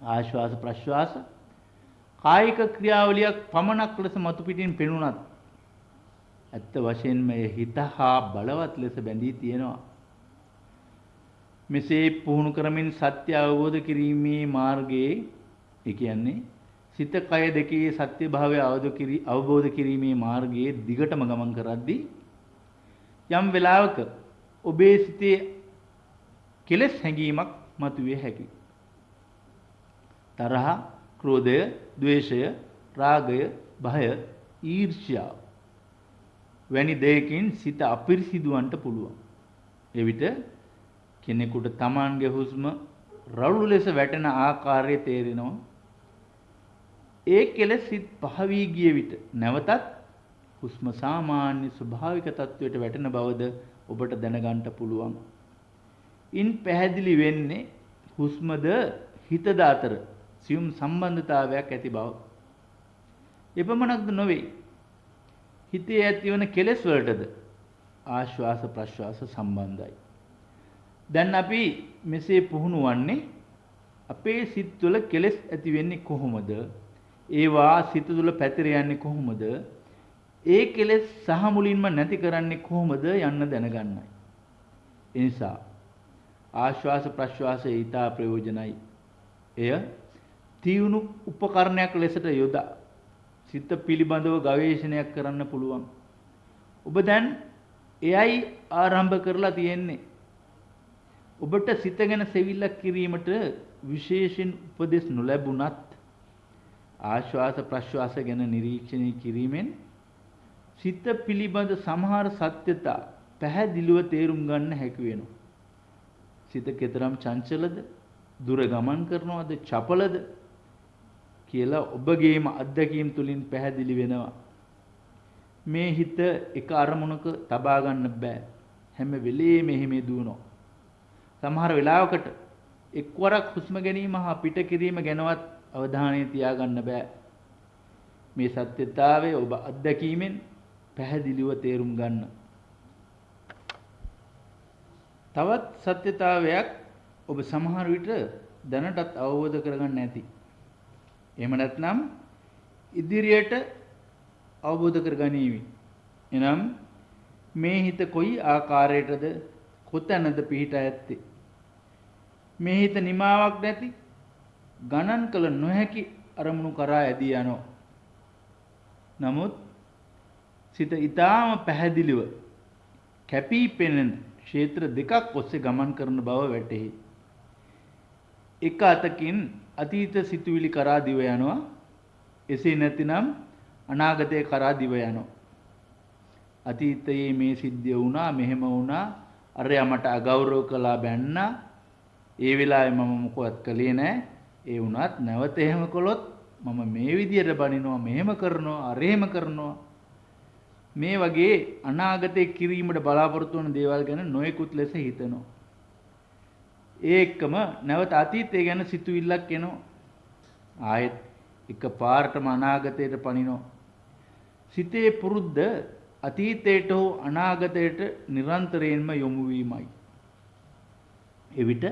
ආශ්වාස ප්‍රශ්වාස කායික ක්‍රියාවලියක් පමණක් ලෙස මතු පිටින් පෙනුනත් ඇත්ත වශයෙන්ම හිත හා බලවත් ලෙස බැඳී තියෙනවා. මෙසේ පුහුණු කරමින් සත්‍ය අවබෝධ කිරීමේ මාර්ගයේ ඒ කියන්නේ සිත කය දෙකේ සත්‍ය භාවය අවබෝධ කිරීමේ මාර්ගයේ දිගටම ගමන් කරද්දී යම් වෙලාවක ඔබේ සිතේ කෙලෙස් හැඟීමක් මතුවේ හැකියි. තරහ, ක්‍රෝධය, ද්වේෂය, රාගය, භය, ඊර්ෂ්‍යාව වැනි දෙයකින් සිත අපිරිසිදුවන්ට පුළුවන්. එවිට කෙනෙකුට තමන්ගේ හුස්ම රළු ලෙස වැටෙන ආකාරය තේරෙනවා. ඒ කෙලෙස් සිත් පහ වී ගිය විට නැවතත් හුස්ම සාමාන්‍ය ස්වභාවික තත්වයට වැටෙන බවද ඔබට දැනගන්න පුළුවන්. ඉන් පැහැදිලි වෙන්නේ හුස්මද හිතද අතර සියුම් සම්බන්ධතාවයක් ඇති බව. එපමණක්ද නොවේ. හිතේ ඇතිවන කෙලෙස් වලටද ආශ්වාස ප්‍රශ්වාස සම්බන්ධයි. දැන් අපි මෙසේ පුහුණු වන්නේ අපේ සිත් තුළ කෙලෙස් ඇති වෙන්නේ කොහොමද? ඒවා සිත තුළ පැතිර යන්නේ කොහොමද? ඒ කෙලෙස් සහ මුලින්ම නැති කරන්නේ කොහොමද යන්න දැනගන්නයි. ඒ නිසා ආශ්වාස ප්‍රශ්වාසය ඊටා ප්‍රයෝජනයි. එය තියුණු උපකරණයක් ලෙසට යොදා සිත පිළිබඳව ගවේෂණයක් කරන්න පුළුවන්. ඔබ දැන් එයයි ආරම්භ කරලා තියෙන්නේ. ඔබට සිත ගැන සෙවිල්ලක් කිරීමට විශේෂයෙන් උපදෙස් නොලැබුණත් ආශ්වාස ප්‍රශ්වාස ගැන නිරීක්ෂණය කිරීමෙන් සිත පිළිබඳ සමහර සත්‍යතා පැහැදිලිව තේරුම් ගන්න හැකි වෙනවා. සිත කෙතරම් චංචලද, දුර ගමන් කරනවද, චපලද කියලා ඔබගේම අත්දැකීම් තුලින් පැහැදිලි වෙනවා. මේ හිත එක අරමුණක තබා ගන්න බෑ. හැම වෙලේම එහෙම දුවනවා. සමහර වෙලාවකට එක්වරක් හුස්ම ගැනීම හා පිට කිරීම ගැනවත් අවධානය තියාගන්න බෑ. මේ සත්‍යතාවය ඔබ අත්දැකීමෙන් පැහැදිලිව තේරුම් ගන්න. තවත් සත්‍යතාවයක් ඔබ සමහර විට දැනටත් අවබෝධ කරගන්න නැති. එහෙම නැත්නම් ඉදිරියට අවබෝධ කරගනීවි. එනම් මේ හිත කොයි ආකාරයටද කොතැනද පිහිටා ඇත්තේ? මේ හිත නිමාවක් නැති ගණන් කළ නොහැකි අරමුණු කරා ඇදී යනවා. නමුත් සිත ඊටාම පැහැදිලිව කැපී පෙනෙන ක්ෂේත්‍ර දෙකක් ඔස්සේ ගමන් කරන බව වැටහි. එක අතකින් අතීත සිතුවිලි කරා දිව යනවා. එසේ නැතිනම් අනාගතය කරා දිව යනවා. අතීතයේ මේ සිද්ධිය වුණා, මෙහෙම වුණා, අරයා මට අගෞරව කළා බැන්නා. ඒ වෙලාවේ මම මොකවත් කළේ නැහැ. ඒ වුණත් නැවත එහෙම කළොත් මම මේ විදියට බනිනවා, මෙහෙම කරනවා, අරහෙම කරනවා. මේ වගේ අනාගතේ කිරීමට බලාපොරොත්තු වන දේවල් ගැන නොයෙකුත් ලෙස හිතනවා. ඒකම නැවත අතීතය ගැන සිතුවිල්ලක් එනවා. ආයෙත් එකපාරටම අනාගතයට පනිනවා. සිතේ පුරුද්ද අතීතයට හෝ අනාගතයට නිරන්තරයෙන්ම යොමු වීමයි. එවිට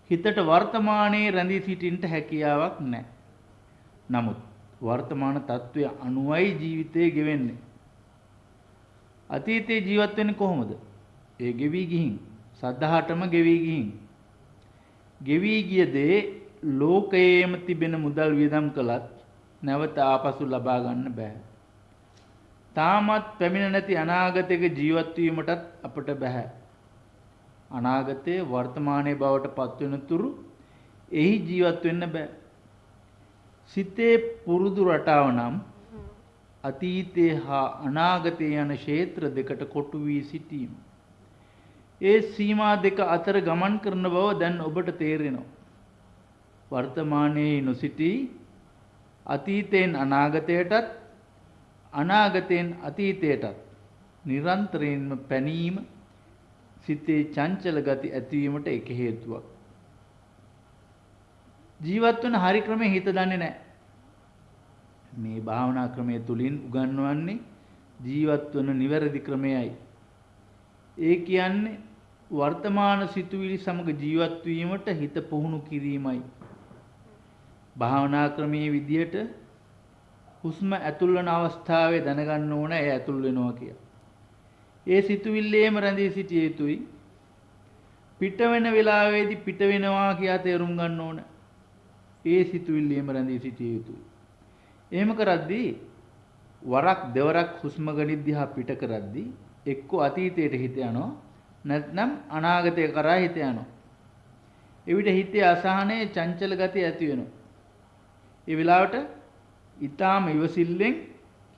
හිතට වර්තමානයේ රැඳී සිටින්නට හැකියාවක් නැහැ. නමුත් වර්තමාන තත්වය අනුවයි ජීවිතය ගෙවෙන්නේ. අතීතයේ ජීවත් වෙන්නේ කොහොමද? ඒ ගෙවි ගිහින්, සද්ධාටම ගෙවි ගිහින්. ගෙවි ගිය දේ ලෝකයේම තිබෙන මුදල් වියදම් කළත් නැවත ආපසු ලබා ගන්න බෑ. තාමත් පැමිණ නැති අනාගතයක ජීවත් වීමටත් අපට බෑ. අනාගතයේ වර්තමානයේ බවට පත් වෙන තුරු එහි ජීවත් වෙන්න බෑ. සිතේ පුරුදු රටාව නම් අතීතයේ හා අනාගතයේ යන ක්ෂේත්‍ර දෙකට කොටු වී සිටීම. ඒ සීමා දෙක අතර ගමන් කරන බව දැන් ඔබට තේරෙනවා. වර්තමානයේ නොසිටී අතීතයෙන් අනාගතයටත් අනාගතයෙන් අතීතයටත් නිරන්තරයෙන්ම පැනීම සිතේ චංචල ගති ඇතිවීමට එක හේතුවක්. ජීවත් වෙන හරි ක්‍රමය හිත දන්නේ නැහැ. මේ භාවනා ක්‍රමය තුලින් උගන්වන්නේ ජීවත් වන නිවැරදි ක්‍රමයයි. ඒ කියන්නේ වර්තමාන සිතුවිලි සමග ජීවත් වීමට හිත පුහුණු කිරීමයි. භාවනා ක්‍රමයේ විදියට හුස්ම ඇතුල් වන අවස්ථාවේ දැනගන්න ඕන ඒ ඇතුල් වෙනවා කියලා. ඒ සිතුවිල්ලේම රැඳී සිටිය යුතුයි. පිට වෙන වෙලාවේදී පිට වෙනවා කියලා තේරුම් ගන්න ඕන. ඒ සිතුවිල්ලේම රැඳී සිටිය යුතුයි. එහෙම කරද්දී වරක් දෙවරක් හුස්ම ගනිද්දී හා පිට කරද්දී එක්ක අතීතයට හිත යනවා නැත්නම් අනාගතය කරා හිත යනවා. එවිට හිතේ අසහනයේ චංචල ගතිය ඇති වෙනවා. ඒ වෙලාවට ඊටාම ඉවසිල්ලෙන්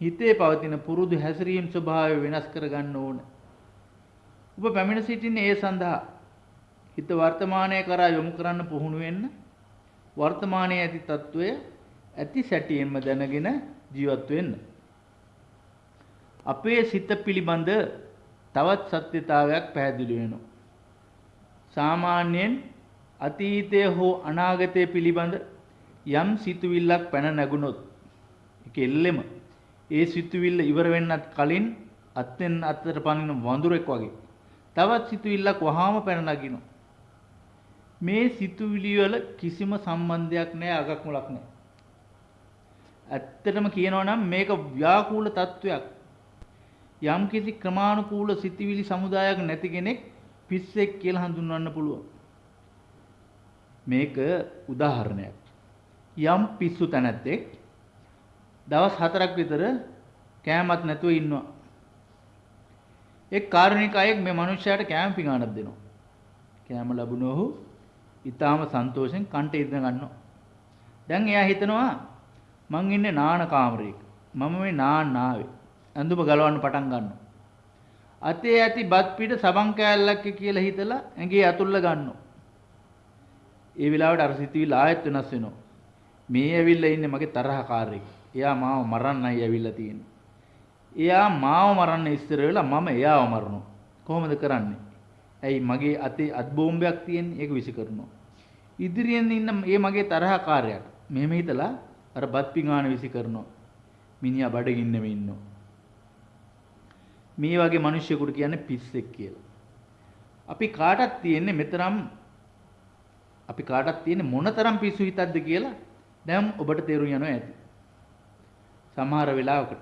හිතේ පවතින පුරුදු හැසිරීම් ස්වභාවය වෙනස් කර ගන්න ඕන. ඔබ පැමිණ සිටින්නේ ඒ සඳහා. හිත වර්තමානයේ කරා යොමු කරන්න පුහුණු වෙන්න. වර්තමානයේ ඇති తত্ত্বය ඇති සැටියෙන්ම දැනගෙන ජීවත් වෙන්න. අපේ සිත පිළිබඳ තවත් සත්‍යතාවයක් පැහැදිලි වෙනවා. සාමාන්‍යයෙන් අතීතය හෝ අනාගතය පිළිබඳ යම් සිතුවිල්ලක් පැන නැගුණොත් ඒක එල්ලෙම ඒ සිතුවිල්ල ඉවර වෙන්නත් කලින් අත්ෙන් අතට පනින වඳුරෙක් වගේ තවත් සිතුවිල්ලක් වහාම පැන නගිනවා. මේ සිතුවිලි වල කිසිම සම්බන්ධයක් නැහැ, අගක් මුලක් නැහැ. ඇත්තටම කියනවා නම් මේක ව්‍යාකූල තත්වයක්. යම් කිසි ක්‍රමානුකූල සිතුවිලි සමුදායක් නැති කෙනෙක් පිස්සෙක් කියලා හඳුන්වන්න පුළුවන්. මේක උදාහරණයක්. යම් පිස්සු තැනැත්තෙක් දවස් 4ක් විතර කෑමක් නැතුව ඉන්නවා. එක් කාරුණික අයෙක් මේ මිනිහයාට කෑම පිඟානක් දෙනවා. කෑම ලැබුණොත් ඔහු ඊටාම සන්තෝෂෙන් කන්ට ඉඳ ගන්නවා. දැන් එයා හිතනවා මං ඉන්නේ නාන කාමරයක. මම මේ නාන්න ආවේ. ඇඳුම ගලවන්න පටන් ගන්නවා. අතේ ඇති බත් පිට සබන් කෑල්ලක් කියලා හිතලා ඇඟේ අතුල්ල ගන්නවා. ඒ වෙලාවට අර සිතුවිල්ල ආයෙත් වෙනස් වෙනවා. මේ ඇවිල්ලා ඉන්නේ මගේ තරහකාරයෙක්. එයා මාව මරන්නයි ඇවිල්ලා තියෙන්නේ. එයා මාව මරන්න ඉස්සර වෙලා මම එයාව මරනවා. කොහොමද කරන්නේ? ඇයි මගේ අතේ අත් බෝම්බයක් තියෙන්නේ? ඒක විසි කරනවා. ඉදිරියෙන් ඉන්න මේ මගේ තරහකාරයාට මෙහෙම හිතලා අර බත් පිඟාන විසි කරනවා. මිනිහා බඩගින්නෙම ඉන්නවා. මේ වගේ මිනිස්සුෙකුට කියන්නේ පිස්සෙක් කියලා. අපි කාටත් තියෙන්නේ මොනතරම් පිස්සු හිතක්ද කියලා දැන් ඔබට තේරුම් යනවා ඇති. සමහර වෙලාවකට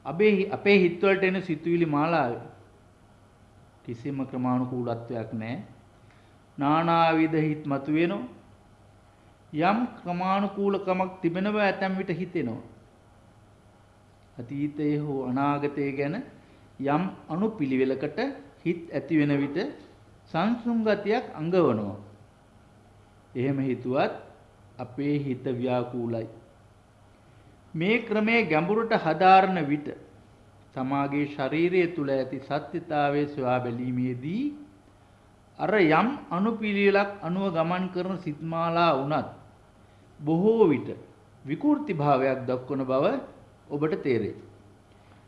අපේ හිතවලට එන සිතුවිලි මාලාවේ කිසිම ක්‍රමානුකූලත්වයක් නැහැ. නානාවිධ හිත් මතුවෙනවා. යම් ක්‍රමානුකූලකමක් තිබෙන බව ඇතැම් විට හිතෙනවා. අතීතයේ හෝ අනාගතයේ ගැන යම් අනුපිළිවෙලකට හිත ඇති වෙන විට සංසුන් ගතියක් අඟවනවා. එහෙම හිතුවත් අපේ හිත ව්‍යාකූලයි. මේ ක්‍රමයේ ගැඹුරට හදාරන විට තමාගේ ශරීරය තුළ ඇති සත්‍යතාවයේ සොයා බැලීමේදී අර යම් අනුපිළිවෙලක් අනුව ගමන් කරන සිත්මාලා වුණත් බොහෝ විට විකෘති භාවයක් දක්වන බව ඔබට තේරෙයි.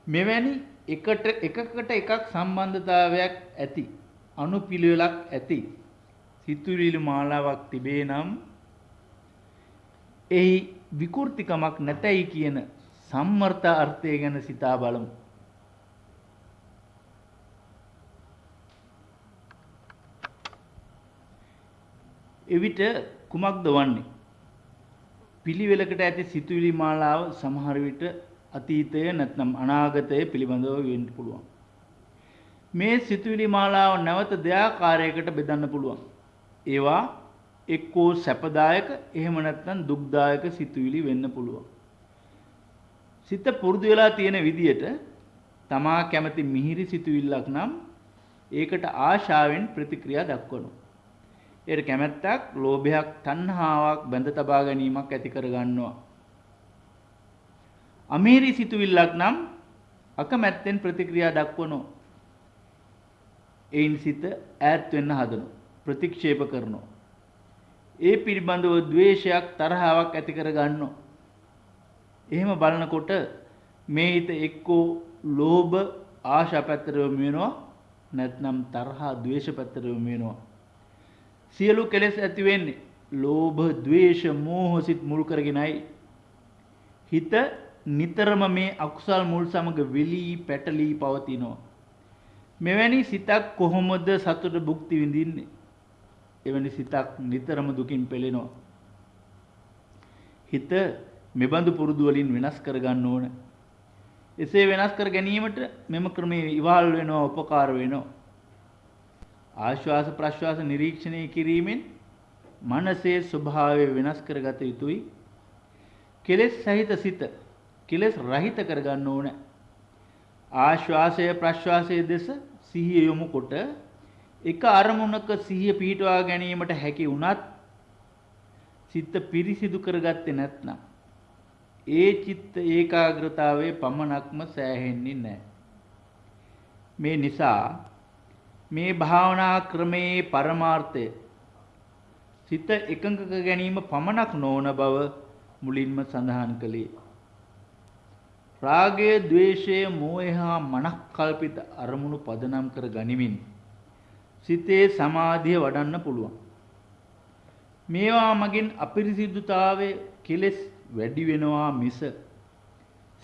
මෙවැනි එකකට එකක් සම්බන්ධතාවයක් ඇති අනුපිළිවෙලක් ඇති සිතුවිලි මාලාවක් තිබේ නම් එහි විකෘතිකමක් නැතයි කියන සම්මර්ථ අර්ථය ගැන සිතා බලමු. එවිට කුමක්ද වන්නේ? පිළිවෙලකට ඇති සිතුවිලි මාලාව සමහර විට අතීතය නැත්නම් අනාගතය පිළිබඳව වෙන්න පුළුවන්. මේ සිතුවිලි මාලාව නැවත දෙආකාරයකට බෙදන්න පුළුවන්. ඒවා එක්කෝ සැපදායක එහෙම නැත්නම් දුක්දායක සිතුවිලි වෙන්න පුළුවන්. සිත පුරුදු වෙලා තියෙන විදියට තමා කැමති මිහිරි සිතුවිල්ලක් නම් ඒකට ආශාවෙන් ප්‍රතික්‍රියා දක්වනවා. ඒකට කැමැත්තක්, ලෝභයක්, තණ්හාවක් බැඳ තබා ගැනීමක් ඇති කර ගන්නවා. අමිහිරි සිතුවිල්ලක් නම් අකමැත්තෙන් ප්‍රතික්‍රියා දක්වනවා. ඒයින් සිත ඈත් වෙන්න හදනවා, ප්‍රතික්ෂේප කරනවා. ඒ පිළිබඳව ද්වේෂයක්, තරහාවක් ඇති කර ගන්නවා. එහෙම බලනකොට මේ හිත එක්කෝ ලෝභ ආශා පැත්තට යොමු වෙනවා, නැත්නම් තරහා ද්වේෂ පැත්තට යොමු වෙනවා. සියලු කෙලෙස් ඇති වෙන්නේ ලෝභ, ද්වේෂ, මෝහ සිත් මුල් කරගෙනයි. හිත නිතරම මේ අකුසල් මුල් සමග වෙලී පැටලී පවතිනවා. මෙවැනි සිතක් කොහොමද සතුට භුක්ති විඳින්නේ? එවැනි සිතක් නිතරම දුකින් පෙළෙනවා. හිත මෙබඳු පුරුදු වලින් වෙනස් කර ගන්න ඕන. එසේ වෙනස් කර ගැනීමට මෙම ක්‍රමයේ ඉවහල් වෙනවා, උපකාර වෙනවා. ආශ්වාස ප්‍රශ්වාස නිරීක්ෂණය කිරීමෙන් මනසේ ස්වභාවය වෙනස් කරගත යුතුයි. කෙලෙස් සහිත සිත කෙලෙස් රහිත කර ගන්න ඕන. ආශ්වාසය ප්‍රශ්වාසයේ දෙස සිහිය යොමු කොට එක අරමුණක සිහිය පිහිටවා ගැනීමට හැකි වුණත් සිත පිරිසිදු කරගත්තේ නැත්නම් ඒ චිත්ත ඒකාග්‍රතාවයේ පමණක්ම සෑහෙන්නේ නැහැ. මේ නිසා මේ භාවනා ක්‍රමයේ පරමාර්ථය සිත එකඟ කර ගැනීම පමණක් නොවන බව මුලින්ම සඳහන් කළේ. රාගය, ද්වේෂය, මෝහය හා මනක්කල්පිත අරමුණු පදනම් කර ගනිමින් සිතේ සමාධිය වඩන්න පුළුවන්. මේවා මගින් අපිරිසිදුතාවයේ කෙලෙස් වැඩි වෙනවා මිස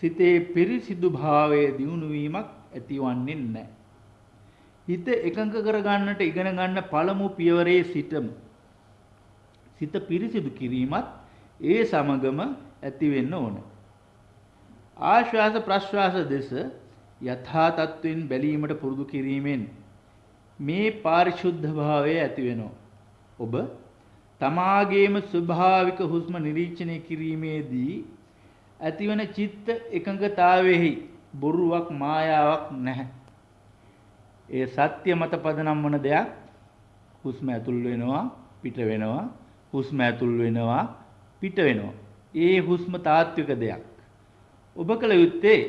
සිතේ පිරිසිදු භාවයේ දියුණු වීමක් ඇතිවන්නේ නැහැ. හිත එකඟ කර ගන්නට ඉගෙන ගන්න පළමු පියවරේ සිටම සිත පිරිසිදු කිරීමත් ඒ සමගම ඇති වෙන්න ඕන. ආශ්වාස ප්‍රශ්වාස දෙස යථා තත්වෙන් බැලීමට පුරුදු කිරීමෙන් මේ පාරිශුද්ධ භාවය ඇති වෙනවා. ඔබ තමාගේම ස්වභාවික හුස්ම නිරීක්ෂණය කිරීමේදී ඇතිවන චිත්ත එකඟතාවෙහි බොරුවක් මායාවක් නැහැ. ඒ සත්‍ය මත පදනම් වන දෙයක්. හුස්ම ඇතුල් වෙනවා, පිට වෙනවා, හුස්ම ඇතුල් වෙනවා, පිට වෙනවා. ඒ හුස්ම තාත්වික දෙයක්. ඔබ කල යුත්තේ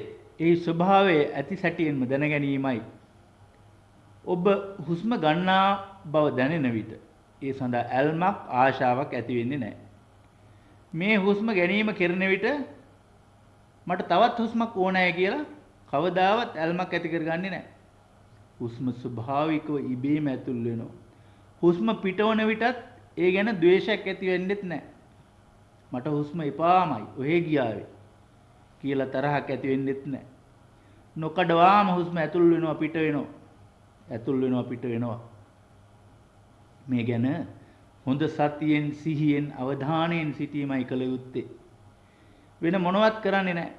ඒ ස්වභාවය ඇති සැටියෙන්ම දැන ගැනීමයි. ඔබ හුස්ම ගන්නා බව දැනෙන විට ඒ සඳහා ඇල්මක්, ආශාවක් ඇති වෙන්නේ නැහැ. මේ හුස්ම ගැනීම කෙරෙන විට මට තවත් හුස්මක් ඕනෑ කියලා කවදාවත් ඇල්මක් ඇති කරගන්නේ නැහැ. හුස්ම ස්වභාවිකව ඉබේම ඇතුල් වෙනවා. හුස්ම පිටවන විටත් ඒ ගැන ද්වේෂයක් ඇති වෙන්නෙත් නැහැ. මට හුස්ම එපාමයි, ඔහෙ ගියාවේ. කියලා තරහක් ඇති වෙන්නෙත් නැහැ. නොකඩවාම හුස්ම ඇතුල් වෙනවා පිට වෙනවා. ඇතුල් වෙනවා පිට වෙනවා. මේ ගැන හොඳ සතියෙන් සිහියෙන් අවධානයෙන් සිටීමයි කළ යුත්තේ. වෙන මොනවත් කරන්නේ නැහැ.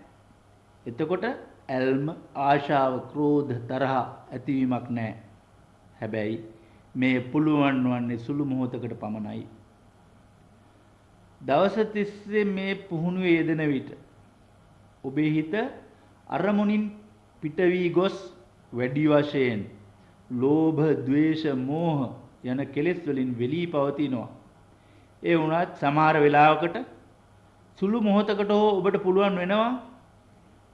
එතකොට ඇල්ම ආශාව ක්‍රෝධ තරහ ඇතිවීමක් නැහැ. හැබැයි මේ පුළුවන් වන්නේ සුළු මොහොතකට පමණයි. දවස තිස්සේ මේ පුහුණුවේ යෙදෙන විට ඔබේ හිත අරමුණින් පිට වී ගොස් වැඩි වශයෙන් ලෝභ, ද්වේෂ, මෝහ යන කෙලෙස් වලින් වෙලී පවතිනවා. ඒ වුණත් සමහර වෙලාවකට සුළු මොහොතකට හෝ ඔබට පුළුවන් වෙනවා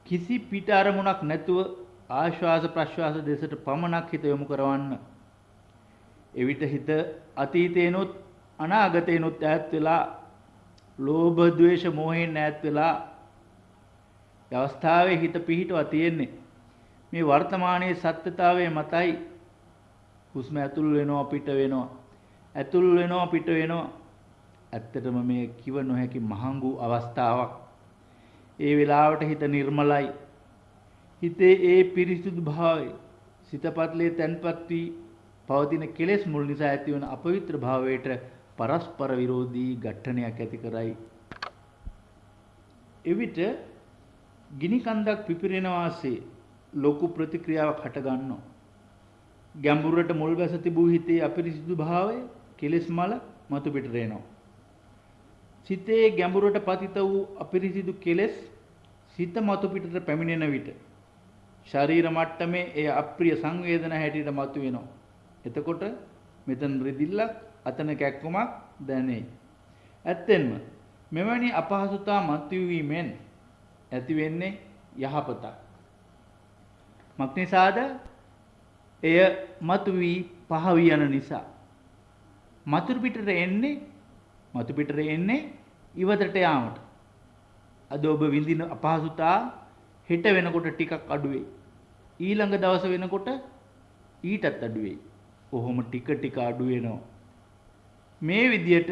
කිසි පිට අරමුණක් නැතුව ආශ්වාස ප්‍රශ්වාස දෙසට පමණක් හිත යොමු කරවන්න. එවිට හිත අතීතේනොත් අනාගතේනොත් ඈත් වෙලා ලෝභ, ද්වේෂ, මෝහයෙන් ඈත් වෙලා අවස්ථාවේ හිත පිහිටවා තියෙන්නේ මේ වර්තමානයේ සත්‍යතාවයේ මතයි. හුස්ම ඇතුල් වෙනවා පිට වෙනවා. ඇතුල් වෙනවා පිට වෙනවා. ඇත්තටම මේ කිව නොහැකි මහඟු අවස්ථාවක්. ඒ වෙලාවට හිත නිර්මලයි. හිතේ ඒ පිරිසුදු භාවය සිතපත්ලේ තැන්පත් වී පවතින කෙලෙස් මුල් නිසා ඇතිවන අපවිත්‍ර භාවයට පරස්පර විරෝධී ඝට්ටනයක් ඇති කරයි. එවිට ගිනි කන්දක් පිපිරෙන වාසේ ලොකු ප්‍රතික්‍රියාවක් හට ගන්නවා. ගැඹුරට මුල් බැස තිබූ හිතේ අපිරිසිදු භාවය කෙලෙස් මල මතු පිටට එනවා. සිතේ ගැඹුරට පතිත වූ අපිරිසිදු කෙලෙස් සිත මතු පිටට පැමිණෙන විට ශරීර මට්ටමේ ඒ අප්‍රිය සංවේදනා හැටියට මතු වෙනවා. එතකොට මෙතන රිදිල්ලක් අතන කැක්කමක් දැනේ. ඇත්තෙන්ම මෙවැනි අපහසුතා මතුවීමෙන් ඇති වෙන්නේ යහපතක්. මක්නිසාද එය මතුවී පහවී යන නිසා. මතු පිටට එන්නේ ඉවතට යාමට. අද ඔබ විඳින අපහසුතා හෙට වෙනකොට ටිකක් අඩු වෙයි. ඊළඟ දවස වෙනකොට ඊටත් අඩු වෙයි. කොහොම ටික ටික අඩු වෙනවා. මේ විදියට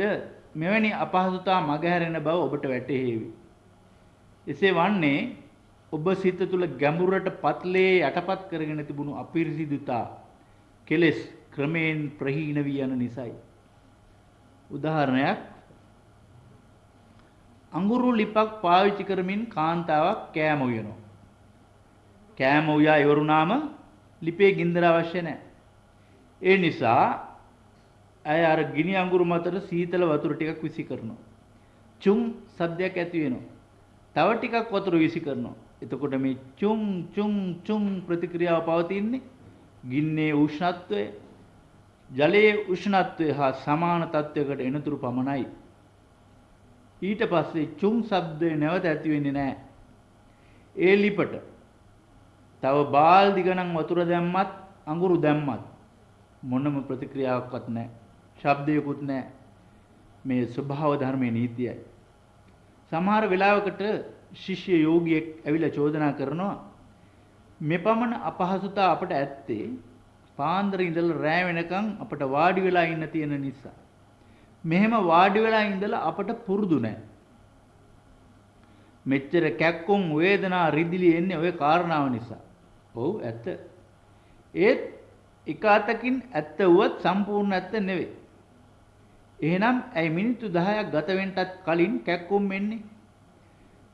මෙවැනි අපහසුතා මගහැරෙන බව ඔබට වැටහෙවි. එසේ වන්නේ ඔබ සිත තුළ ගැඹුරට පත්ලේ යටපත් කරගෙන තිබුණු අපිරිසිදුතා කෙලෙස් ක්‍රමයෙන් ප්‍රහීන වී යන නිසායි. උදාහරණයක්, අඟුරු ලිපක් පාවිච්චි කරමින් කාන්තාවක් කෑම උයනවා. කෑම උයා ඉවරුනාම ලිපේ ගින්දර අවශ්‍ය නැහැ. ඒ නිසා ඇය අර ගිනි අඟුරු මතට සීතල වතුර ටිකක් විසි කරනවා. චුම් සද්දයක් ඇති වෙනවා. තව ටිකක් වතුර විසි කරනවා. එතකොට මේ චුම් චුම් චුම් ප්‍රතික්‍රියාව පවතින්නේ ගින්නේ උෂ්ණත්වය ජලයේ උෂ්ණත්වය හා සමාන තත්වයකට එනතුරු පමණයි. ඊට පස්සේ චුම් ශබ්දය නැවත ඇති වෙන්නේ නැහැ. ඒ ලිපට තව බාල්දි ගණන් වතුර දැම්මත් අඟුරු දැම්මත් මොනම ප්‍රතික්‍රියාවක්වත් නැහැ. ශබ්දයකුත් නැහැ. මේ ස්වභාව ධර්මයේ නීතියයි. සමහර වෙලාවකට ශිෂ්‍ය යෝගියෙක් ඇවිල්ලා චෝදනා කරනවා මෙපමණ අපහසුතා අපට ඇත්තේ පාන්දර ඉඳලා රෑ වෙනකන් අපට වාඩි වෙලා ඉන්න තියෙන නිසා. මෙහෙම වාඩි වෙලා ඉඳලා අපට පුරුදු නැහැ. මෙච්චර කැක්කුම් වේදනා රිදිලි එන්නේ ওই කාරණාව නිසා. ඔව් ඇත්ත. ඒත් එක අතකින් ඇත්ත වුවත් සම්පූර්ණ ඇත්ත නෙවෙයි. එහෙනම් ඇයි මිනිත්තු 10ක් ගත වෙන්නත් කලින් කැක්කුම් වෙන්නේ?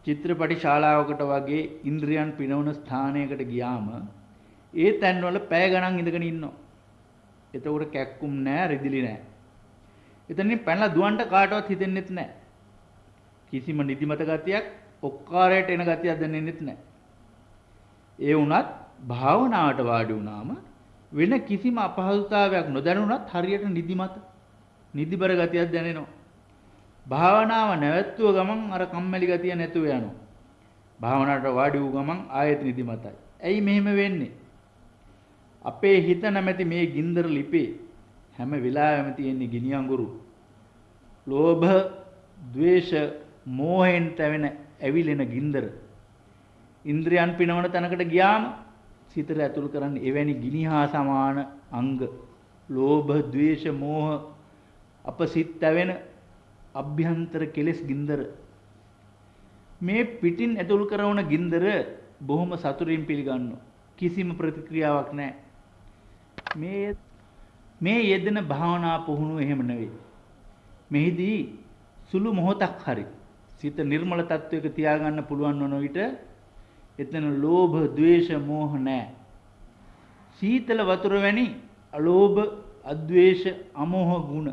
චිත්‍රපටි ශාලාවකට වගේ ඉන්ද්‍රියන් පිනවන ස්ථානයකට ගියාම ඒ තැන්වල පැය ගණන් ඉඳගෙන ඉන්නවා. එතකොට කැක්කුම් නැහැ, රිදිලි නැහැ. එතනින් පැනලා දුවන්න කාටවත් හිතෙන්නෙත් නැහැ. කිසිම නිදිමත ගතියක්, ඔක්කාරයට එන ගතියක් දැනෙන්නෙත් නැහැ. ඒ වුණත් භාවනාවට වාඩි වුණාම වෙන කිසිම අපහසුතාවයක් නොදැනුණත් හරියට නිදිබර ගතියක් දැනෙනවා. භාවනාව නැවැත්තුව ගමන් අර කම්මැලි ගතිය නැතුව යනවා. භාවනාවට වාඩි වූ ගමන් ආයෙත් නිදිමතයි. ඇයි මෙහෙම වෙන්නේ? අපේ හිත නැමැති මේ ගින්දර ලිපේ හැම වෙලාවෙම තියෙන ගිනි අඟුරු. ලෝභ, ද්වේෂ, මෝහෙන් තැවෙන ඇවිලෙන ගින්දර. ඉන්ද්‍රියන් පිනවන තැනකට ගියාම සිතට ඇතුල් කරන්නේ එවැනි ගිනි හා සමාන අංග. ලෝභ, ද්වේෂ, මෝහ අප සිත් තැවෙන අභ්‍යන්තර කෙලෙස් ගින්දර. මේ පිටින් ඇතුල් කරන ගින්දර බොහොම සතුටින් පිළිගන්නවා. කිසිම ප්‍රතික්‍රියාවක් නැහැ. මේ යෙදෙන භාවනා පුහුණුව එහෙම නෙවෙයි. මෙහිදී සුළු මොහොතක් හරි සිත නිර්මල තත්වයක තියාගන්න පුළුවන් වන විට එතන ලෝභ, ද්වේෂ, මෝහ නැහැ. සීතල වතුර වැනි අලෝභ, අද්වේෂ, අමෝහ ගුණ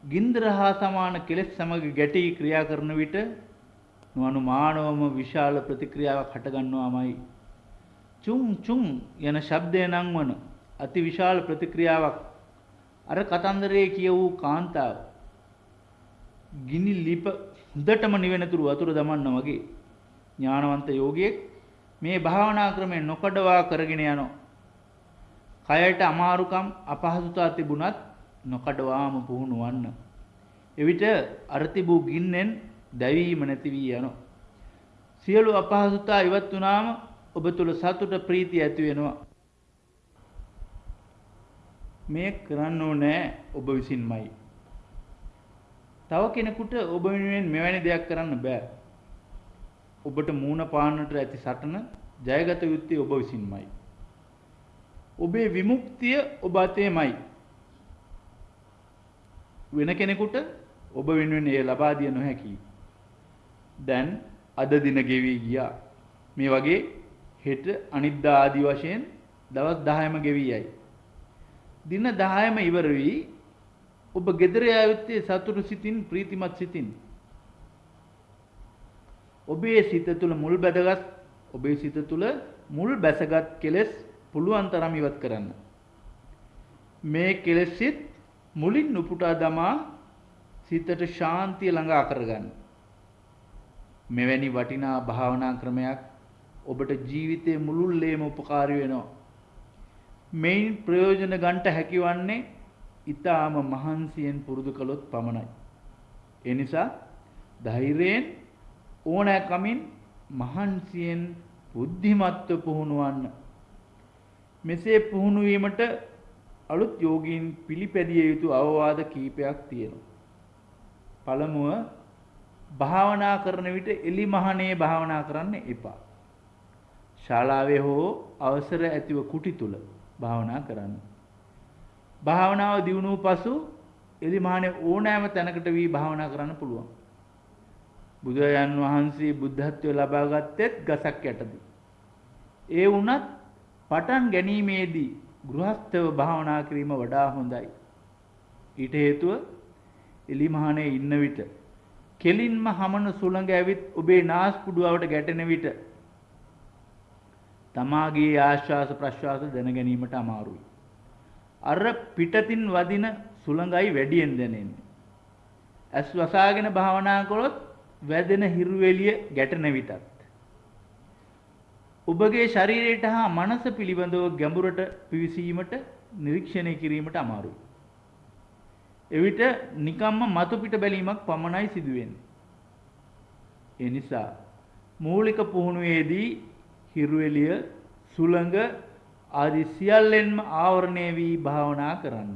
ගින්දර හා සමාන කෙලෙස් සමග ගැටී ක්‍රියා කරන විට නොඅනුමානවම විශාල ප්‍රතික්‍රියාවක් හටගන්නවාමයි. චුම් චුම් යන ශබ්දය නංවන අති විශාල ප්‍රතික්‍රියාවක් අර කතන්දරයේ කියවූ කාන්තාව ගිනි ලිප හොඳටම නිවෙනතුරු වතුර දමන්න වගේ ඥානවන්ත යෝගියෙක් මේ භාවනා ක්‍රමය නොකඩවා කරගෙන යනවා. කයට අමාරුකම් අපහසුතා තිබුණත් නොකඩවාම පුහුණු වන්න. එවිට අර තිබූ ගින්නෙන් දැවීම නැති වී යනවා. සියලු අපහසුතා ඉවත් වුණාම ඔබ තුල සතුට ප්‍රීතිය ඇති වෙනවා. මේ කරන්න ඕනේ ඔබ විසින්මයි. තව කෙනෙකුට ඔබ වෙනුවෙන් මෙවැනි දෙයක් කරන්න බෑ. ඔබට මූණ පාන්නට ඇති සටන ජයගත යුත්තේ ඔබ විසින්මයි. ඔබේ විමුක්තිය ඔබ අතේමයි. වෙන කෙනෙකුට ඔබ වෙනුවෙන් එය ලබා දිය නොහැකි. දැන් අද දින ගෙවි ගියා. මේ වගේ හෙට අනිද්දා ආදි වශයෙන් දවස් 10ම ගෙවි යයි. දින 10ම ඉවර වී ඔබ ගෙදර යායුත්තේ සතුටු සිතින්, ප්‍රීතිමත් සිතින්. ඔබේ සිත තුළ මුල් බැසගත් කෙලෙස් පුළුවන් තරම් ඉවත් කරන්න. මේ කෙලෙස් සිත් මුලින් උපුටා දමා සිතට ශාන්තිය ළඟා කරගන්න. මෙවැනි වටිනා භාවනා ක්‍රමයක් ඔබට ජීවිතයේ මුළුල්ලේම උපකාරී වෙනවා. මේන් ප්‍රයෝජන ගන්නට හැකිවන්නේ ඊටාම මහන්සියෙන් පුරුදු කළොත් පමණයි. ඒ නිසා ධෛර්යයෙන්, ඕනෑකමින්, මහන්සියෙන් බුද්ධිමත්ව පුහුණුවන්න. මෙසේ පුහුණු වීමට අලුත් යෝගීන් පිළිපැදිය යුතු අවවාද කීපයක් තියෙනවා. පළමුව, භාවනා කරන විට එලිමහනේ භාවනා කරන්න එපා. ශාලාවේ හෝ අවසර ඇතිව කුටි තුල භාවනා කරන්න. භාවනාව දියුණු පසු එලිමහනේ ඕනෑම තැනකට වී භාවනා කරන්න පුළුවන්. බුදුරජාන් වහන්සේ බුද්ධත්වයේ ලබා ගත්තෙත් ගසක් යටදී. ඒ වුණත් පටන් ගැනීමේදී ගෘහස්ථව භාවනා කිරීම වඩා හොඳයි. ඊට හේතුව එලිමහනේ ඉන්න විට කෙලින්ම හමන සුළඟ ඇවිත් ඔබේ නාස්පුඩුවට ගැටෙන විට තමාගේ ආශ්වාස ප්‍රශ්වාස දැන ගැනීමට අමාරුයි. අර පිටතින් වදින සුළඟයි වැඩියෙන් දැනෙන්නේ. ඇස් වසාගෙන භාවනා කළොත් වැදෙන හිරු එළිය ගැටෙන විටත් ඔබගේ ශරීරයට හා මනස පිළිබඳව ගැඹුරට පිවිසීමට, නිරීක්ෂණය කිරීමට අමාරුයි. එවිට නිකම්ම මතු පිට බැලීමක් පමණයි සිදුවෙන්නේ. ඒ නිසා මූලික පුහුණුවේදී හිරු එළිය, සුළඟ ආදී සියල්ලෙන්ම ආවරණය වී භාවනා කරන්න.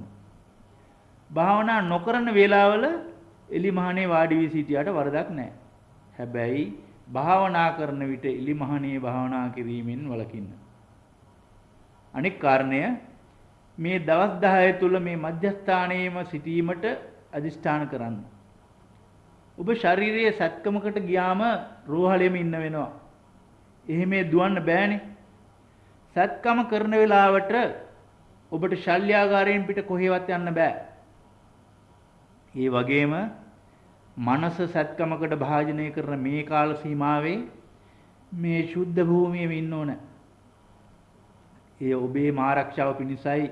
භාවනා නොකරන වේලාවල එලිමහනේ වාඩි වී සිටියට වරදක් නැහැ. හැබැයි භාවනා කරන විට එලිමහනේ භාවනා කිරීමෙන් වළකින්න. අනෙක් කාරණය, මේ දවස් 10 තුල මේ මධ්‍යස්ථානයේම සිටීමට අදිෂ්ඨාන කරන්න. ඔබ ශාරීරික සත්කමකට ගියාම රෝහලෙම ඉන්න වෙනවා. එහෙම දුවන්න බෑනේ. සත්කම කරන වෙලාවට ඔබට ශල්‍යාගාරයෙන් පිට කොහෙවත් යන්න බෑ. ඒ වගේම මනස සත්කමකට භාජනය කරන මේ කාල සීමාවේ මේ ශුද්ධ භූමියේම ඉන්න ඕන. ඒ ඔබේ ආරක්ෂාව පිණිසයි.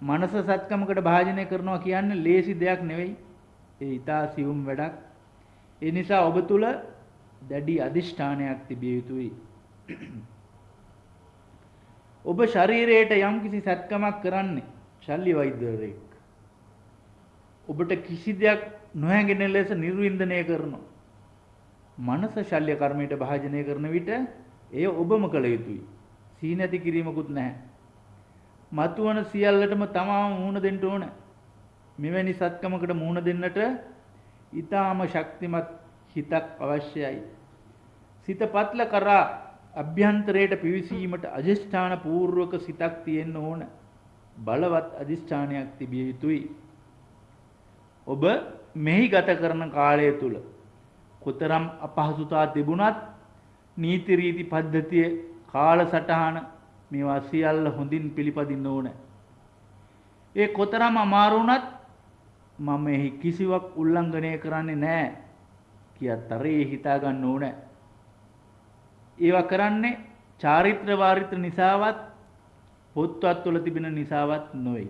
මනස සත්කමකට භාජනය කරනවා කියන්නේ ලේසි දෙයක් නෙවෙයි. ඒ ඊටා සියුම් වැඩක්. ඒ නිසා ඔබ තුල දැඩි අදිෂ්ඨානයක් තිබිය යුතුයි. ඔබ ශරීරයට යම්කිසි සත්කමක් කරන්නේ ශල්‍ය වෛද්‍යවරයෙක්. ඔබට කිසි දෙයක් නොහැඟෙන ලෙස නිර්වින්දනය කරනවා. මනස ශල්‍ය කර්මයට භාජනය කරන විට එය ඔබම කළ යුතුයි. සීනති කිරීමකුත් නැහැ. මතුවන සියල්ලටම තමාම මුහුණ දෙන්න ඕන. මෙවැනි සත්කමකට මුහුණ දෙන්නට ඊටාම ශක්තිමත් හිතක් අවශ්‍යයි. සිත පත්ල කරා අභ්‍යන්තරයට පිවිසීමට අධිෂ්ඨාන පූර්වක සිතක් තියෙන්න ඕන. බලවත් අධිෂ්ඨානයක් තිබිය යුතුයි. ඔබ මෙහි ගත කරන කාලය තුල කොතරම් අපහසුතා තිබුණත් නීති රීති පද්ධතිය කාලසටහන මේවා සියල්ල හොඳින් පිළිපදින්න ඕන. ඒ කොතරම් අමාරු වුණත් මම එහි කිසිවක් උල්ලංඝනය කරන්නේ නැහැ කියත් තරේ හිතා ගන්න ඕන. ඒවා කරන්නේ චාරිත්‍ර වාරිත්‍ර නිසාවත් පොත්වත් වල තිබෙන නිසාවත් නොවේ.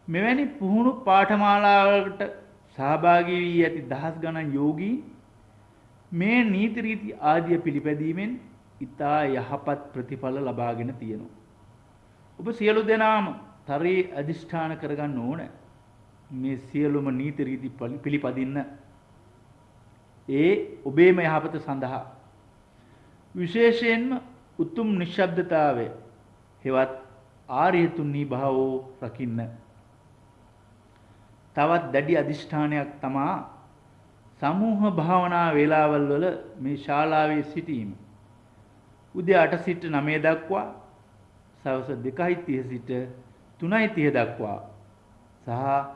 මෙවැනි පුහුණු පාඨමාලාවකට සහභාගී වී ඇති දහස් ගණන් යෝගී මේ නීති රීති ආදිය පිළිපැදීමෙන් ඉතා යහපත් ප්‍රතිඵල ලබාගෙන තියෙනවා. ඔබ සියලු දෙනාම තරේ අධිෂ්ඨාන කරගන්න ඕන මේ සියලුම නීති රීති පිළිපදින්න. ඒ ඔබේම යහපත සඳහා විශේෂයෙන්ම උතුම් නිශ්ශබ්දතාවය හෙවත් ආර්ය තුන්හි භාවෝ රකින්න. තවත් දැඩි අධිෂ්ඨානයක් තමා සමූහ භාවනා වේලාවල් වල මේ ශාලාවේ සිටීම. උදේ 8 සිට 9 දක්වා සවස් 2:30 සිට 3:30 දක්වා සහ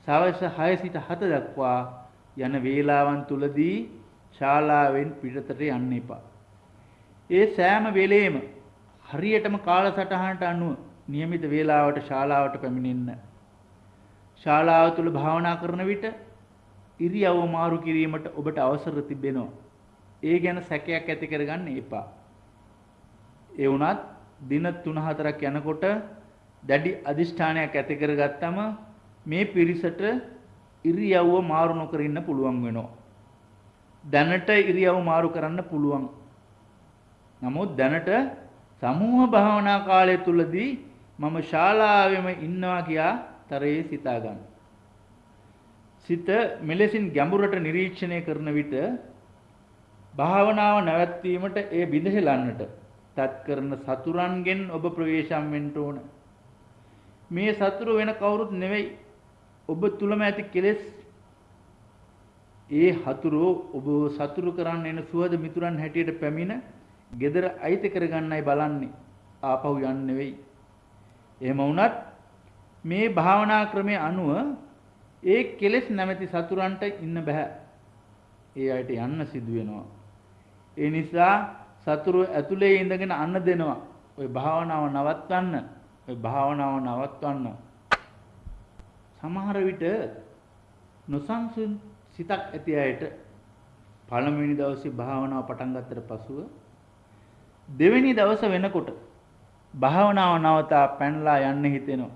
සවස් 6 සිට 7 දක්වා යන වේලාවන් තුලදී ශාලාවෙන් පිටතට යන්න එපා. ඒ සෑම වෙලේම හරියටම කාලසටහනට අනුව નિયમિત වේලාවට ශාලාවට පැමිණෙන්න. ශාලාව තුල භාවනා කරන විට ඉරියව්ව මාරු කිරීමට ඔබට අවසර තිබෙනවා. ඒ ගැන සැකයක් ඇති කරගන්න එපා. ඒ වුණත් දින 3-4ක් යනකොට දැඩි අදිෂ්ඨානයක් ඇති කරගත්තම මේ පිරිසට ඉරියව්ව මාරු නොකර ඉන්න පුළුවන් වෙනවා. දැනට ඉරියව්ව මාරු කරන්න පුළුවන්. නමුත් දැනට සමූහ භාවනා කාලය තුලදී මම ශාලාවෙම ඉන්නවා කියා තරයේ සිතා ගන්න. සිත මෙලෙසින් ගැඹුරට නිරීක්ෂණය කරන විට භාවනාව නැවැත්වීමට ඒ බිඳහෙලන්නට තත් කරන සතුරන්ගෙන් ඔබ ප්‍රවේශම් වෙන්න ඕන. මේ සතුරු වෙන කවුරුත් නෙවෙයි. ඔබ තුලම ඇති කෙලෙස්. ඒ හතුරෝ ඔබ සතුරු කරන්න එන සුවද මිතුරන් හැටියට පැමිණ gedara අයිති කරගන්නයි බලන්නේ. ආපහු යන්නේ නෙවෙයි. එහෙම වුණත් මේ භාවනා ක්‍රමයේ අනුව ඒ කෙලෙස් නැමැති සතුරන්ට ඉන්න බෑ. ඒ අයට යන්න සිදු වෙනවා. ඒ නිසා සතුරු ඇතුලේ ඉඳගෙන අන්න දෙනවා. ඔය භාවනාව නවත්වන්න. ඔය භාවනාව නවත්වන්න. සමහර විට නොසන්සුන් සිතක් ඇති අයට පළමුවෙනි දවසේ භාවනාව පටන් ගත්තට පසුව දෙවෙනි දවස වෙනකොට භාවනාව නවතා පැනලා යන්න හිතෙනවා.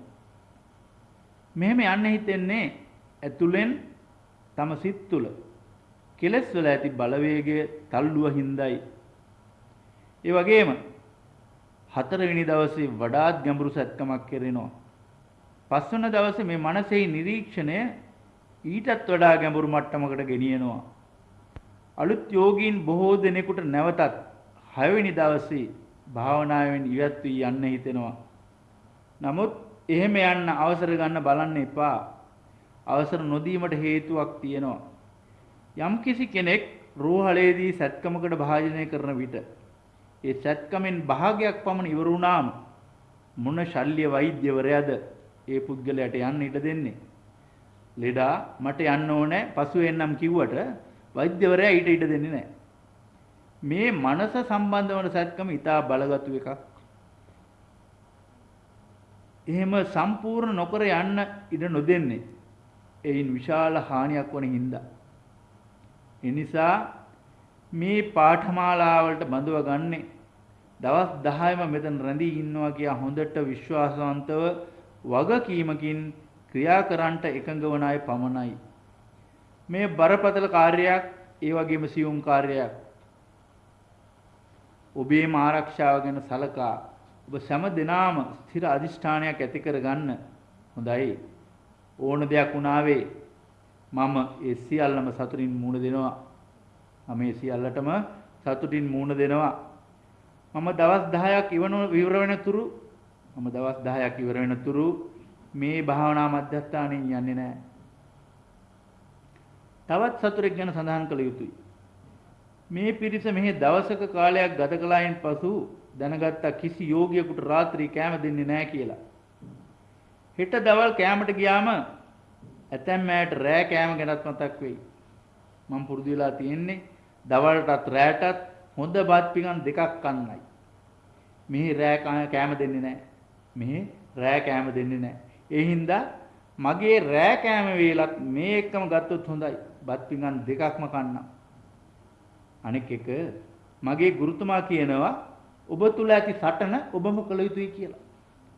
මෙහෙම යන්න හිතෙන්නේ ඇතුලෙන් තම සිත් තුළ කෙලස් වල ඇති බලවේගය තල්ලුව හින්දායි. ඒ වගේම හතරවෙනි දවසේ වඩාත් ගැඹුරු සත්කමක් කෙරෙනවා. පස්වන දවසේ මේ මනසේ නිරීක්ෂණය ඊටත් වඩා ගැඹුරු මට්ටමකට ගෙනියනවා. අලුත් යෝගීන් බොහෝ දෙනෙකුට නැවතත් 6 වෙනි දවසේ භාවනාවෙන් ඉවත් වී යන්න හිතෙනවා. නමුත් එහෙම යන්න අවසර ගන්න බලන්න එපා. අවසර නොදීමට හේතුවක් තියෙනවා. යම්කිසි කෙනෙක් රෝහලේදී සත්කමකට භාජනය කරන විට ඒ සත්කමෙන් භාගයක් පමණ ඉවර වුණාම මොන ශල්‍ය වෛද්‍යවරයාද ඒ පුද්ගලයාට යන්න ඉඩ දෙන්නේ? ලෙඩා මට යන්න ඕනේ පසු එන්නම් කිව්වට වෛද්‍යවරයා ඊට ඉඩ දෙන්නේ නැහැ. මේ මනස සම්බන්ධ වන සත්කම ඉතා බලගත් එකක්. එහෙම සම්පූර්ණ නොකර යන්න ඉඩ නොදෙන්නේ එයින් විශාල හානියක් වන හින්දා. ඒ නිසා මේ පාඨමාලාවලට බඳව ගන්නේ දවස් 10ම මෙතන රැඳී ඉන්නවා කියා හොඳට විශ්වාසවන්තව වගකීමකින් ක්‍රියා කරන්නට එකඟ වන අය පමණයි. මේ බරපතල කාර්යයක් ඒ වගේම සියුම් කාර්යයක්. ඔබේම ආරක්ෂාව ගැන සලකා ඔබ සෑම දිනාම ස්ථිර අධිෂ්ඨානයක් ඇති කරගන්න. හොඳයි. ඕන දෙයක් වුණාවේ මම ඒ සියල්ලම සතුටින් මුහුණ දෙනවා. මම මේ සියල්ලටම සතුටින් මුහුණ දෙනවා. මම දවස් 10ක් ඉවර වෙනතුරු මේ භාවනා මධ්‍යස්ථානයෙන් යන්නේ නැහැ. තවත් සතුරෙක් ගැන සඳහන් කළ යුතුයි. මේ පිරිස මෙහි දවසක කාලයක් ගත කළායින් පසු දැනගත්තා කිසි යෝගියෙකුට රාත්‍රී කෑම දෙන්නේ නැහැ කියලා. හෙට දවල් කෑමට ගියාම ඇතැම් අයට රෑ කෑම ගැනත් මතක් වෙයි. මම පුරුදු වෙලා තියෙන්නේ දවල්ටත් රෑටත් හොඳ බත් පිඟන් දෙකක් කන්නයි. මෙහි රෑ කෑම දෙන්නේ නැහැ. මෙහි රෑ කෑම දෙන්නේ නැහැ. ඒ හින්දා මගේ රෑ කෑම වේලත් මේ එක්කම ගත්තොත් හොඳයි. බත් පිඟන් දෙකක්ම කන්නම්. අනෙක් එක මගේ ගුරුතුමා කියනවා ඔබ තුල ඇති සටන ඔබම කළ යුතුයි කියලා.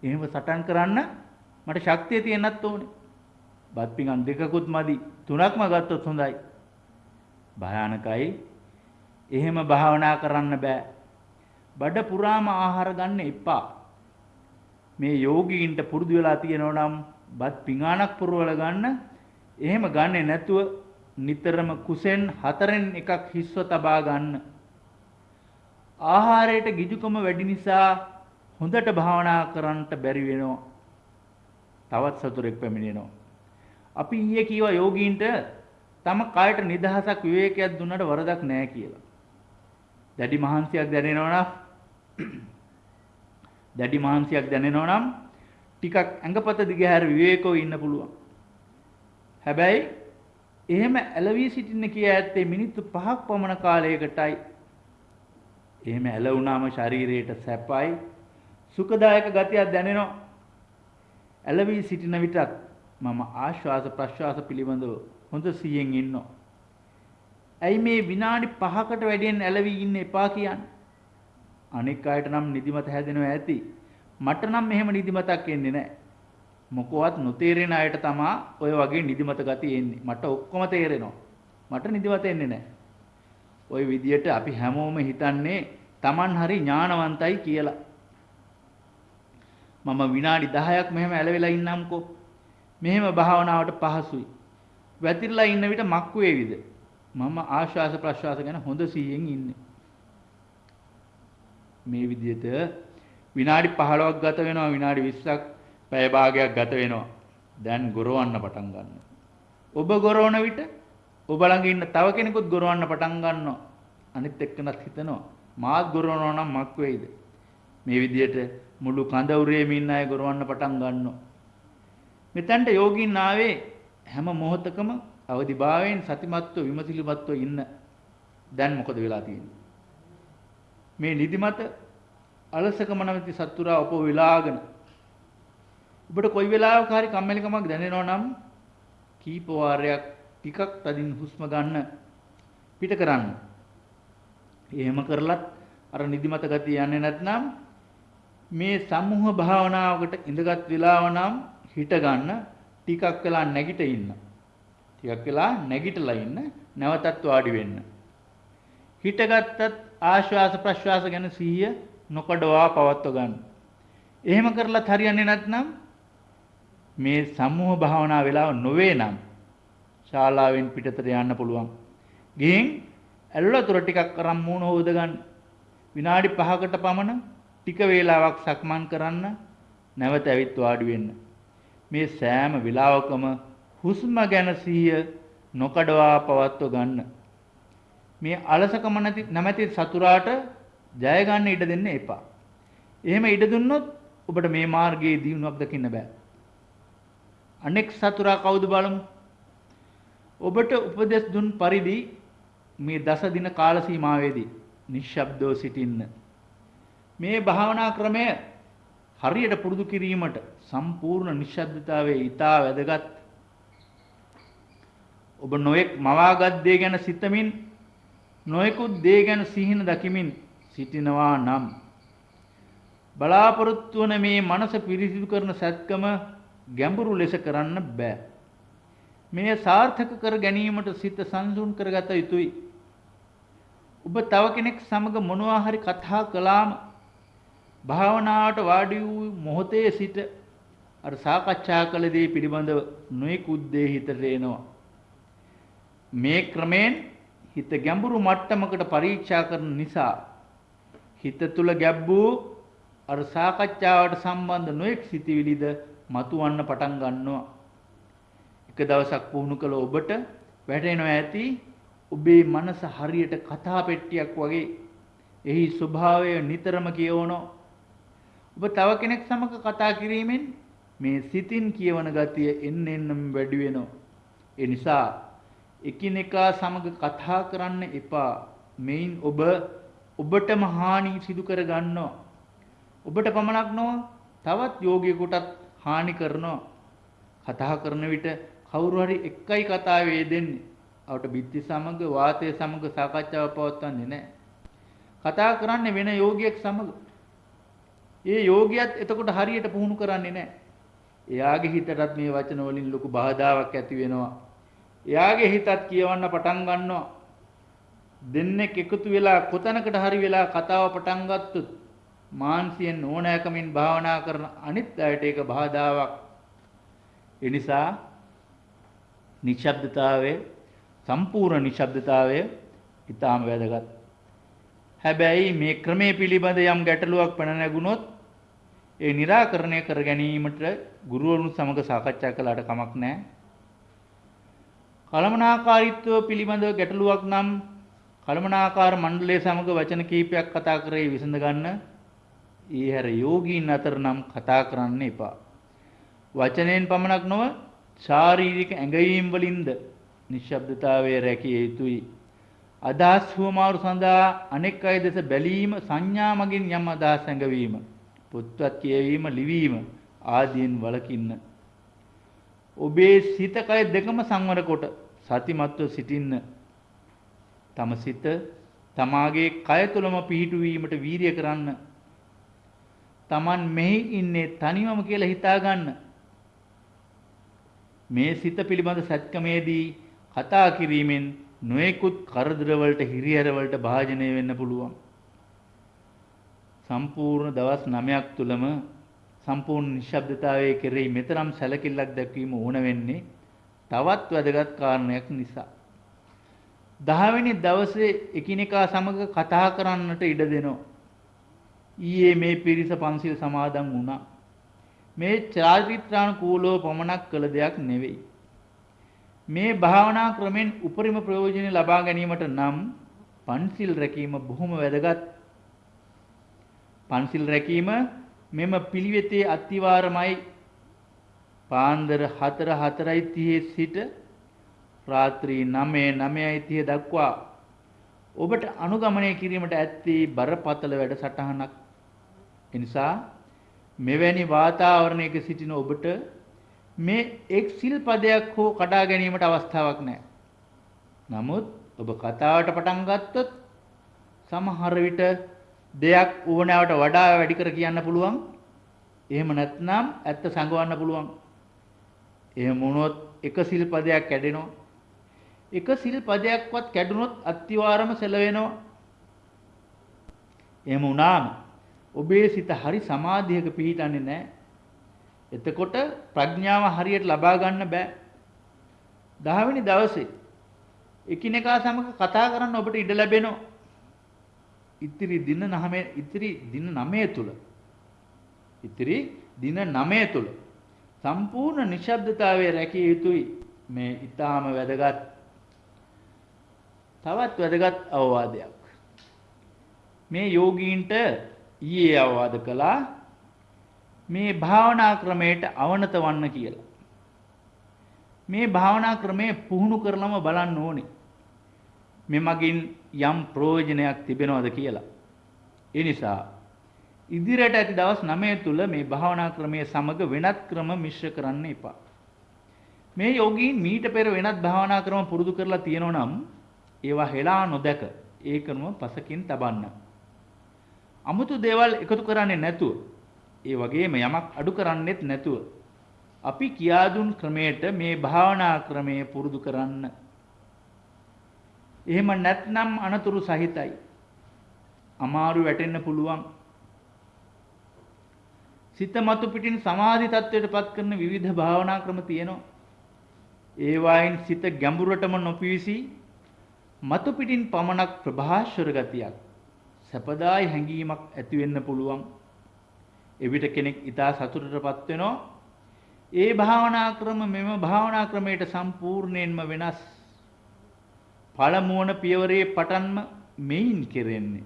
එහෙම සටන් කරන්න මට ශක්තිය තියෙන්නත් ඕනේ. බත් පිඟන් දෙකකුත් මදි. තුනක්ම ගත්තොත් හොඳයි. භයානකයි. එහෙම භාවනා කරන්න බෑ. බඩ පුරාම ආහාර ගන්න එපා. මේ යෝගීන්ට පුරුදු වෙලා තියෙනවා නම් බත් පිඟානක් පුරවල ගන්න. එහෙම ගන්නේ නැතුව නිතරම කුසෙන් 4න් එකක් හිස්ව තබා ගන්න. ආහාරයට ගිජුකම වැඩි නිසා හොඳට භාවනා කරන්නට බැරි වෙනවා. තවත් සතුරෙක් පැමිණෙනවා. අපි ඊයේ කිව්වා යෝගීන්ට තම කායට නිදහසක් විවේකයක් දුන්නට වරදක් නැහැ කියලා. දැඩි මහන්සියක් දැනෙනවා නම් ටිකක් ඇඟපත දිගහැර විවේකව ඉන්න පුළුවන්. හැබැයි එහෙම ඇලවි සිටින්න කිය ඇත්තේ මිනිත්තු 5ක් පමණ කාලයකටයි. එහෙම ඇලුනාම ශරීරයට සැපයි සුඛදායක ගතියක් දැනෙනවා. ඇලවි සිටින විටත් මම ආශ්වාස ප්‍රශ්වාස පිළිබඳව හොඳ සිහියෙන් ඉන්නවා. ඇයි මේ විනාඩි 5කට වැඩියෙන් ඇලවි ඉන්න එපා කියන්නේ? අනෙක් අයට නම් නිදිමත හැදෙනවා ඇති. මට නම් එහෙම නිදිමතක් එන්නේ නැහැ. මොකවත් නොතේරෙන අයට තමයි ඔය වගේ නිදිමත ගතිය එන්නේ. මට ඔක්කොම තේරෙනවා. මට නිදිමත එන්නේ නැහැ. ওই විදියට අපි හැමෝම හිතන්නේ Taman හරි ඥානවන්තයි කියලා. මම විනාඩි 10ක් මෙහෙම ඇලවිලා ඉන්නම්කෝ. මෙහෙම භාවනාවට පහසුයි. වැතිරලා ඉන්න විට මක් වේවිද? මම ආශ්වාස ප්‍රශ්වාස ගැන හොඳ සිහියෙන් ඉන්නේ. මේ විදිහට විනාඩි 15ක් ගත වෙනවා, විනාඩි 20ක් පැය භාගයක් ගත වෙනවා. දැන් ගොරවන්න පටන් ගන්නවා. ඔබ ගොරවන විට ඔබ ළඟ ඉන්න තව කෙනෙකුත් ගොරවන්න පටන් ගන්නවා. අනිත් එක්කනත් හිතනවා මාත් ගොරවනවා නම් මක් වෙයිද? මේ විදිහට මුළු කඳ උරේම ඉන්න අය ගොරවන්න පටන් ගන්නවා. මෙතනට යෝගීන් ආවේ හැම මොහොතකම අවදිභාවයෙන් සතිමත්ව විමසිලිමත්ව ඉන්න. දැන් මොකද වෙලා තියෙන්නේ? මේ නිදිමත අලසකම නැමැති සතුරා ඔප විලාගෙන ඔබට කොයි වෙලාවක හරි කම්මැලිකමක් දැනෙනවා නම් කීප වාරයක් ටිකක් තදින් හුස්ම ගන්න පිට කරන්න. එහෙම කරලත් අර නිදිමත ගතිය යන්නේ නැත්නම් මේ සම්මුහ භාවනාවකට ඉඳගත් වෙලාව නම් හිට ගන්න, ටිකක් වෙලා නැගිට ඉන්න. ටිකක් වෙලා නැගිටලා ඉන්න, නැවතත් වාඩි වෙන්න. හිටගත්තත් ආශ්වාස ප්‍රශ්වාස ගැන සිහිය නොකඩවා පවත්ව ගන්න. එහෙම කරලත් හරියන්නේ නැත්නම් මේ සම්මුහ භාවනා වෙලාව නොවේ නම් ශාලාවෙන් පිටතට යන්න පුළුවන්. ගිහින් ඇල්ලතුර ටිකක් අරන් මූණ හොද ගන්න. විනාඩි 5කට පමණ ටික වේලාවක් සක්මන් කරන්න, නැවත ඇවිත් වාඩි වෙන්න. මේ සෑම වෙලාවකම හුස්ම ගැන සිහිය නොකඩවා පවත්ව ගන්න. මේ අලසකම නැමැති සතුරාට ජය ගන්න ඉඩ දෙන්න එපා. එහෙම ඉඩ දුන්නොත් ඔබට මේ මාර්ගයේ දියුණුවක් දකින්න බෑ. අනෙක් සතුරා කවුද බලමු. ඔබට උපදෙස් දුන් පරිදි මේ 10 දින කාල සීමාවේදී නිශ්ශබ්දව සිටින්න. මේ භාවනා ක්‍රමය හරියට පුරුදු කිරීමට සම්පූර්ණ නිශ්ශබ්දතාවයේ ඊටා වැදගත්. ඔබ නොඑක් මවාගත් දේ ගැන සිතමින් නොයෙකුත් දේ ගැන සිහින දකිමින් සිටිනවා නම් බලාපොරොත්තු වන මේ මනස පිරිසිදු කරන සත්කම ගැඹුරු ලෙස කරන්න බෑ. මේ සාර්ථක කර ගැනීමට සිත සංසුන් කරගත යුතුයි. ඔබ තව කෙනෙක් සමග මොනවා හරි කතා කළාම භාවනාවට වාඩි වූ මොහොතේ සිට අර සාකච්ඡා කළ දේ පිළිබඳව නොයෙකුත් දේ හිතට එනවා. මේ ක්‍රමෙන් හිත ගැඹුරු මට්ටමකට පරීක්ෂා කරන නිසා හිත තුල ගැඹුරු අර සාකච්ඡාවට සම්බන්ධ නොයෙක් සිතිවිලිද මතුවන්න පටන් ගන්නවා. එක දවසක් පුහුණු කළ ඔබට වැටෙනවා ඇති ඔබේ මනස හරියට කතා පෙට්ටියක් වගේ. එහි ස්වභාවය නිතරම කියවනෝ. ඔබ තව කෙනෙක් සමග කතා කිරීමෙන් මේ සිතින් කියවන ගතිය එන්න එන්නම වැඩි වෙනවා. ඒ නිසා එකිනෙකා සමග කතා කරන්න එපා. මෙයින් ඔබටම හානි සිදු කර ගන්නවා. ඔබට පමණක් නොව තවත් යෝගියෙකුටත් හානි කරනවා. කතා කරන විට කවුරු හරි එකයි කතාවේ යෙදෙන්නේ. අපට බිත්ති සමග වාතය සමග සාකච්ඡාව පවත්වන්නේ නැහැ. කතා කරන්නේ වෙන යෝගියෙක් සමග. ඒ යෝගියත් එතකොට හරියට පුහුණු කරන්නේ නැහැ. එයාගේ හිතටත් මේ වචන වලින් ලොකු බාධාවක් ඇති වෙනවා. එයාගේ හිතත් කියවන්න පටන් ගන්නවා. දෙන්නෙක් එකතු වෙලා කොතැනකට හරි වෙලා කතාව පටන් ගත්තොත් මානසියෙන් ඕනෑකමින් භාවනා කරන අනිත් අයට ඒක බාධාවක්. ඒ නිසා නිශ්ශබ්දතාවයේ සම්පූර්ණ නිශ්ශබ්දතාවය ඊටාම වැදගත්. හැබැයි මේ ක්‍රමයේ පිළිබඳ යම් ගැටලුවක් පැන නැගුණොත් ඒ निराකරණය කර ගැනීමට ගුරුවරුන් සමග සාකච්ඡා කළාට කමක් නැහැ. කලමනාකාරීත්වය පිළිබඳ ගැටලුවක් නම් කලමනාකාර මණ්ඩලය සමග වචන කීපයක් කතා කරේ විසඳ ගන්න. ඊ හැර යෝගීන් අතර නම් කතා කරන්න එපා. වචනයෙන් පමණක් නොව ශාරීරික ඇඟවීම් වලින්ද නිශ්ශබ්දතාවයේ රැකිය යුතුයි. අදහස් හුවමාරු සඳහා අනෙක් අය දෙස බැලීම සංඥා මගින් යම් අදහස් ඇඟවීම පොත්පත් කියවීම ලිවීම ආදීන් වළකින්න. ඔබේ සිත කය දෙකම සංවර කොට සතිමත්ව සිටින්න. තම සිත තමාගේ කය තුළම පිහිටුවීමට වීරිය කරන්න. Taman මෙහි ඉන්නේ තනිවම කියලා හිතා ගන්න. මේ සිත පිළිබඳ සත්‍යමේදී කතා කිරීමෙන් නොයෙකුත් කරදර වලට හිරිහැර වලට භාජනය වෙන්න පුළුවන්. සම්පූර්ණ දවස් 9ක් තුලම සම්පූර්ණ නිශ්ශබ්දතාවයේ කෙරෙහි මෙතරම් සැලකිල්ලක් දැක්වීම ඕන වෙන්නේ තවත් වැදගත් කාරණයක් නිසා. 10 වෙනි දවසේ එකිනෙකා සමග කතා කරන්නට ඉඩ දෙනවා. ඊයේ මේ පිරිස පන්සිල් සමාදන් වුණා. මේ චාරිත්‍රානුකූලව පමණක් කළ දෙයක් නෙවෙයි. මේ භාවනා ක්‍රමෙන් උපරිම ප්‍රයෝජන ලබා ගැනීමට නම් පන්සිල් රැකීම බොහොම වැදගත්. පන්සිල් රැකීම මෙම පිළිවෙතේ අත්විවරමයි. පාන්දර 4:30 සිට රාත්‍රී 9:30 දක්වා ඔබට අනුගමනය කිරීමට ඇත්තේ බරපතල වැඩසටහනක්. එනිසා මෙවැනි වාතාවරණයක සිටින ඔබට මේ එක් සිල්පදයක් හෝ කඩා ගැනීමට අවස්ථාවක් නැහැ. නමුත් ඔබ කතාවට පටන් ගත්තොත් සමහර විට දෙයක් ඕනෑවට වඩා වැඩි කර කියන්න පුළුවන්. එහෙම නැත්නම් ඇත්ත සංගවන්න පුළුවන්. එහෙම වුණොත් එක සිල්පදයක් කැඩෙනවා. එක සිල්පදයක්වත් කැඩුනොත් අත්විවරම සැලවෙනවා. එහෙම වුණාම ඔබේ සිත හරි සමාධියක පිහිටන්නේ නැහැ. එතකොට ප්‍රඥාව හරියට ලබා ගන්න බෑ. 10 වෙනි දවසේ එකිනෙකා සමග කතා කරන්න ඔබට ඉඩ ලැබෙනවා. ඉතිරි දින 9 තුල සම්පූර්ණ නිශ්ශබ්දතාවයේ රැකිය යුතුයි. මේ ඊටාම වැදගත්. තවත් වැදගත් අවවාදයක්. මේ යෝගීන්ට ඊයේ අවවාද කළා මේ භාවනා ක්‍රමයට අවනත වන්න කියලා. මේ භාවනා ක්‍රමය පුහුණු කරලම බලන්න ඕනේ. මෙමගින් යම් ප්‍රයෝජනයක් තිබෙනවද කියලා. ඒ නිසා ඉදිරියට ඇති දවස් 9 තුල මේ භාවනා ක්‍රමයේ සමග වෙනත් ක්‍රම මිශ්‍ර කරන්න එපා. මේ යෝගීන් මීට පෙර වෙනත් භාවනා ක්‍රම පුරුදු කරලා තියෙනවා නම් ඒවා හෙලා නොදක ඒ ක්‍රම පසකින් තබන්න. 아무තු දේවල් එකතු කරන්නේ නැතුව ඒ වගේම යමක් අඩු කරන්නෙත් නැතුව අපි කියා දුන් ක්‍රමයට මේ භාවනා ක්‍රමය පුරුදු කරන්න. එහෙම නැත්නම් අනතුරු සහිතයි. අමාරු වැටෙන්න පුළුවන්. සිත මතු පිටින් සමාධි තත්වයට පත් කරන විවිධ භාවනා ක්‍රම තියෙනවා. ඒ වයින් සිත ගැඹුරටම නොපිවිසි මතු පිටින් පමණක් ප්‍රභාස්වර ගතියක් සපදායි හැඟීමක් ඇති වෙන්න පුළුවන්. එවිට කෙනෙක් ඊටා සතුටටපත් වෙනවා. ඒ භාවනා ක්‍රම මෙම භාවනා ක්‍රමයට සම්පූර්ණයෙන්ම වෙනස්. පළමුවන පියවරේ පටන්ම මෙයින් කෙරෙන්නේ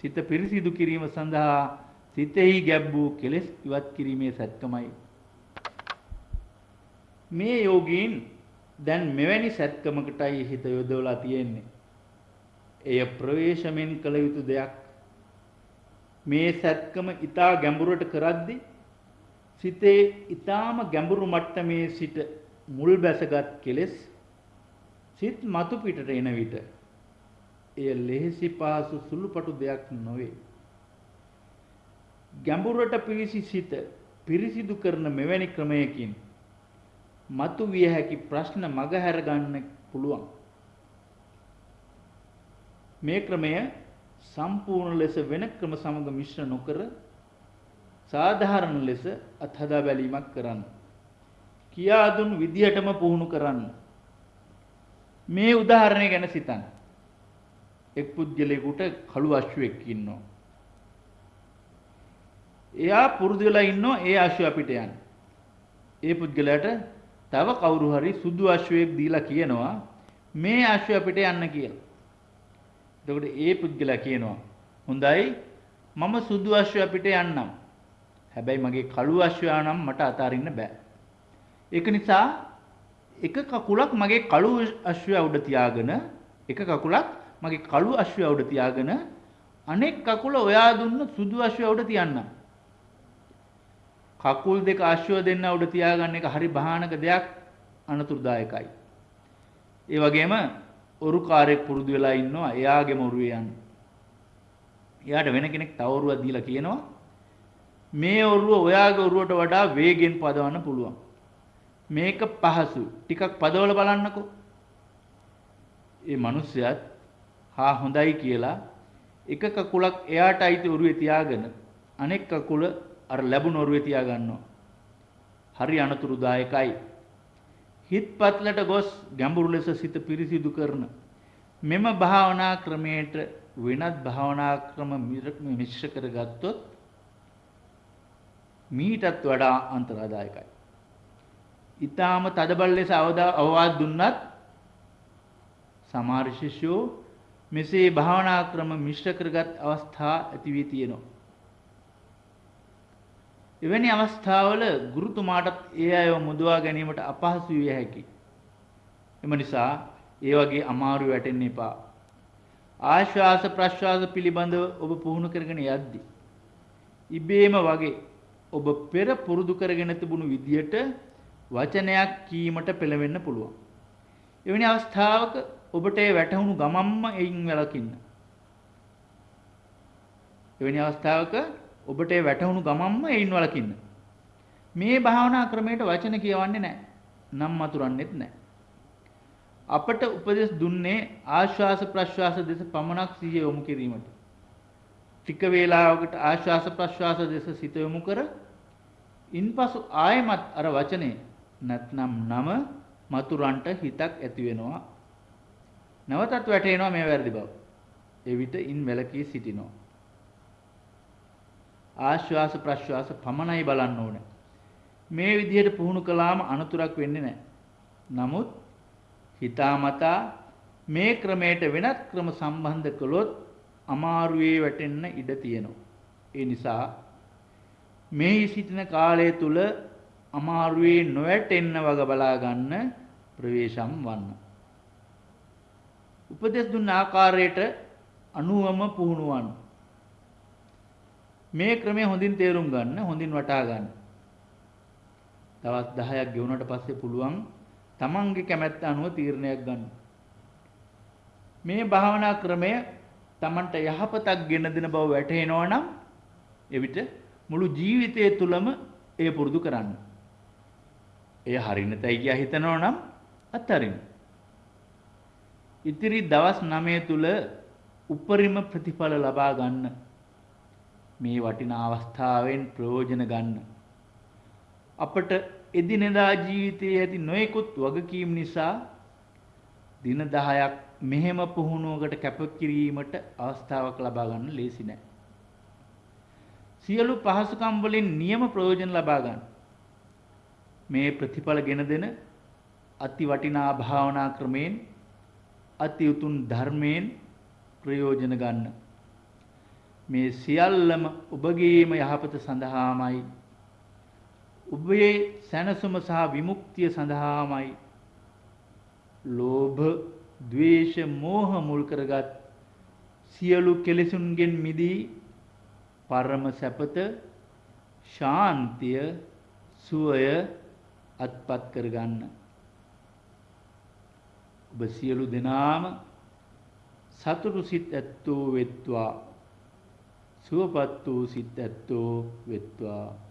සිත පිරිසිදු කිරීම සඳහා සිතෙහි ගැබ් වූ කෙලෙස් ඉවත් කිරීමේ සත්කමයි. මේ යෝගීන් දැන් මෙවැනි සත්කමකටයි හිත යොදවලා තියෙන්නේ. එය ප්‍රවේශමෙන් කළ යුතු දෙයක්. මේ සත්කම ඊටා ගැඹුරට කරද්දී සිතේ ඊටාම ගැඹුරු මට්ටමේ සිට මුල් බැසගත් කෙලෙස් සිත මතු පිටට එන විට එය ලෙහෙසි පහසු සුළුපටු දෙයක් නොවේ. ගැඹුරට පිවිසි සිත පිරිසිදු කරන මෙවැනි ක්‍රමයකින් මතු විය හැකි ප්‍රශ්න මගහැර ගන්න පුළුවන්. මේ ක්‍රමය සම්පූර්ණ ලෙස වෙන ක්‍රම සමග මිශ්‍ර නොකර සාධාරණ ලෙස අත්හදා බැලීමක් කරන්න. කියා දුන් විදිහටම පුහුණු කරන්න. මේ උදාහරණය ගැන සිතන්න. එක් පුද්ගලයෙකුට කළු අශ්වයෙක් ඉන්නවා. එයා පුරුදු වෙලා ඉන්නවා ඒ අශ්වයා පිට යන්න. ඒ පුද්ගලයාට තව කවුරු හරි සුදු අශ්වයෙක් දීලා කියනවා මේ අශ්වයා පිට යන්න කියලා. එතකොට ඒ පුද්ගලයා කියනවා හොඳයි මම සුදු අශ්වයා පිට යන්නම්. හැබැයි මගේ කළු අශ්වයා නම් මට අතාරින්න බෑ. ඒක නිසා එක කකුලක් මගේ කළු අශ්වයා උඩ තියාගෙන අනෙක් කකුල ඔයා දුන්න සුදු අශ්වයා උඩ තියන්නම්. කකුල් දෙක අශ්වය දෙන්න උඩ තියාගන්න එක හරි භයානක දෙයක්, අනතුරුදායකයි. ඒ වගේම ඔරුකාරයෙක් පුරුදු වෙලා ඉන්නවා එයාගේම ඔරුවේ යන්න. එයාට වෙන කෙනෙක් තව ඔරුවක් දීලා කියනවා මේ ඔරුව ඔයාගේ ඔරුවට වඩා වේගෙන් පදවන්න පුළුවන්. මේක පහසු. ටිකක් පදවල බලන්නකෝ. ඒ මිනිස්සයාත් හා හොඳයි කියලා එක කකුලක් එයාට අයිති ඔරුවේ තියාගෙන අනෙක් කකුල අර ලැබුණ ඔරුවේ තියා ගන්නවා. හරි අනතුරුදායකයි. හිත්පත්ලට ගොස් ගැඹුරු ලෙස සිත පිරිසිදු කරන මෙම භාවනා ක්‍රමයට වෙනත් භාවනා ක්‍රම මිශ්‍ර කරගත්තොත් මීටත් වඩා අන්තරාදායකයි. ඊටාම තදබල ලෙස අවවාද දුන්නත් සමහර ශිෂ්‍යෝ මෙසේ භාවනා ක්‍රම මිශ්‍ර කරගත් අවස්ථා ඇති වී තියෙනවා. එවැනි අවස්ථාවල ගුරුතුමාටත් ඒ අයව මුදවා ගැනීමට අපහසු විය හැකියි. එම නිසා ඒ වගේ අමාරු වැටෙන්න එපා. ආශ්වාස ප්‍රශ්වාස පිළිබඳව ඔබ පුහුණු කරගෙන යද්දී ඉබේම වගේ ඔබ පෙර පුරුදු කරගෙන තිබුණු විදියට වචනයක් කීමට පෙළවෙන්න පුළුවන්. එවැනි අවස්ථාවක ඔබට ඒ වැටහුණු ගමම්ම එයින් වළකින්න. මේ භාවනා ක්‍රමයට වචන කියවන්නේ නැහැ. නම් මතුරන්නේත් නැහැ. අපට උපදෙස් දුන්නේ ආශ්වාස ප්‍රශ්වාස දෙස පමණක් සිහිය යොමු කිරීමට. ටික වේලාවකට ආශ්වාස ප්‍රශ්වාස දෙස සිත යොමු කර ඉන්පසු ආයමත් අර වචනේ නැත්නම් නම මතුරන්ට හිතක් ඇති වෙනවා. නැවතත් වැටෙනවා මේ වැරදි බව. එවිට ඉන් වැළකී සිටිනවා. ආශ්වාස ප්‍රශ්වාස පමණයි බලන්න ඕනේ. මේ විදිහට පුහුණු කළාම අනතුරක් වෙන්නේ නැහැ. නමුත් හිතාමතා මේ ක්‍රමයට වෙනත් ක්‍රම සම්බන්ධ කළොත් අමාරුවේ වැටෙන්න ඉඩ තියෙනවා. ඒ නිසා මේ සිටින කාලය තුල අමාරුවේ නොවැටෙන්න වග බලා ගන්න ප්‍රවේශම් වන්න. උපදෙස් දුන්න ආකාරයට අනුවම පුහුණු වන්න. මේ ක්‍රමය හොඳින් තේරුම් ගන්න, හොඳින් වටහා ගන්න. දවස් 10ක් ගෙවුනට පස්සේ පුළුවන් තමන්ගේ කැමැත්ත අනුව තීරණයක් ගන්න. මේ භාවනා ක්‍රමය තමන්ට යහපතක් ගෙන දෙන බව වැටහෙනවා නම් එවිට මුළු ජීවිතය තුලම එය පුරුදු කරන්න. එය හරිනතයි කියා හිතනවා නම් අත්හරින්න. ඉතිරි දවස් 9 තුල උපරිම ප්‍රතිඵල ලබා ගන්න. මේ වටිනා අවස්ථාවෙන් ප්‍රයෝජන ගන්න. අපට එදිනෙදා ජීවිතයේ ඇති නොයෙකුත් වගකීම් නිසා දින 10ක් මෙහෙම පුහුණුවකට කැපකිරීමට අවස්ථාවක් ලබා ගන්න ලේසි නෑ. සියලු පහසුකම් වලින් නියම ප්‍රයෝජන ලබා ගන්න. මේ ප්‍රතිඵල ගෙන දෙන අති වටිනා භාවනා ක්‍රමයෙන් අති උතුම් ධර්මයෙන් ප්‍රයෝජන ගන්න. මේ සියල්ලම ඔබගේම යහපත සඳහාමයි. ඔබේ සැනසුම සහ විමුක්තිය සඳහාමයි. ලෝභ, ද්වේෂ, මෝහ මුල් කරගත් සියලු කෙලෙසුන්ගෙන් මිදී පරම සැපත, ශාන්තිය, සුවය අත්පත් කරගන්න. ඔබ සියලු දෙනාම සතුටු සිත් ඇත්තෝ වෙත්වා. සුවපත් වූ සිත් ඇත්තෝ වෙත්වා.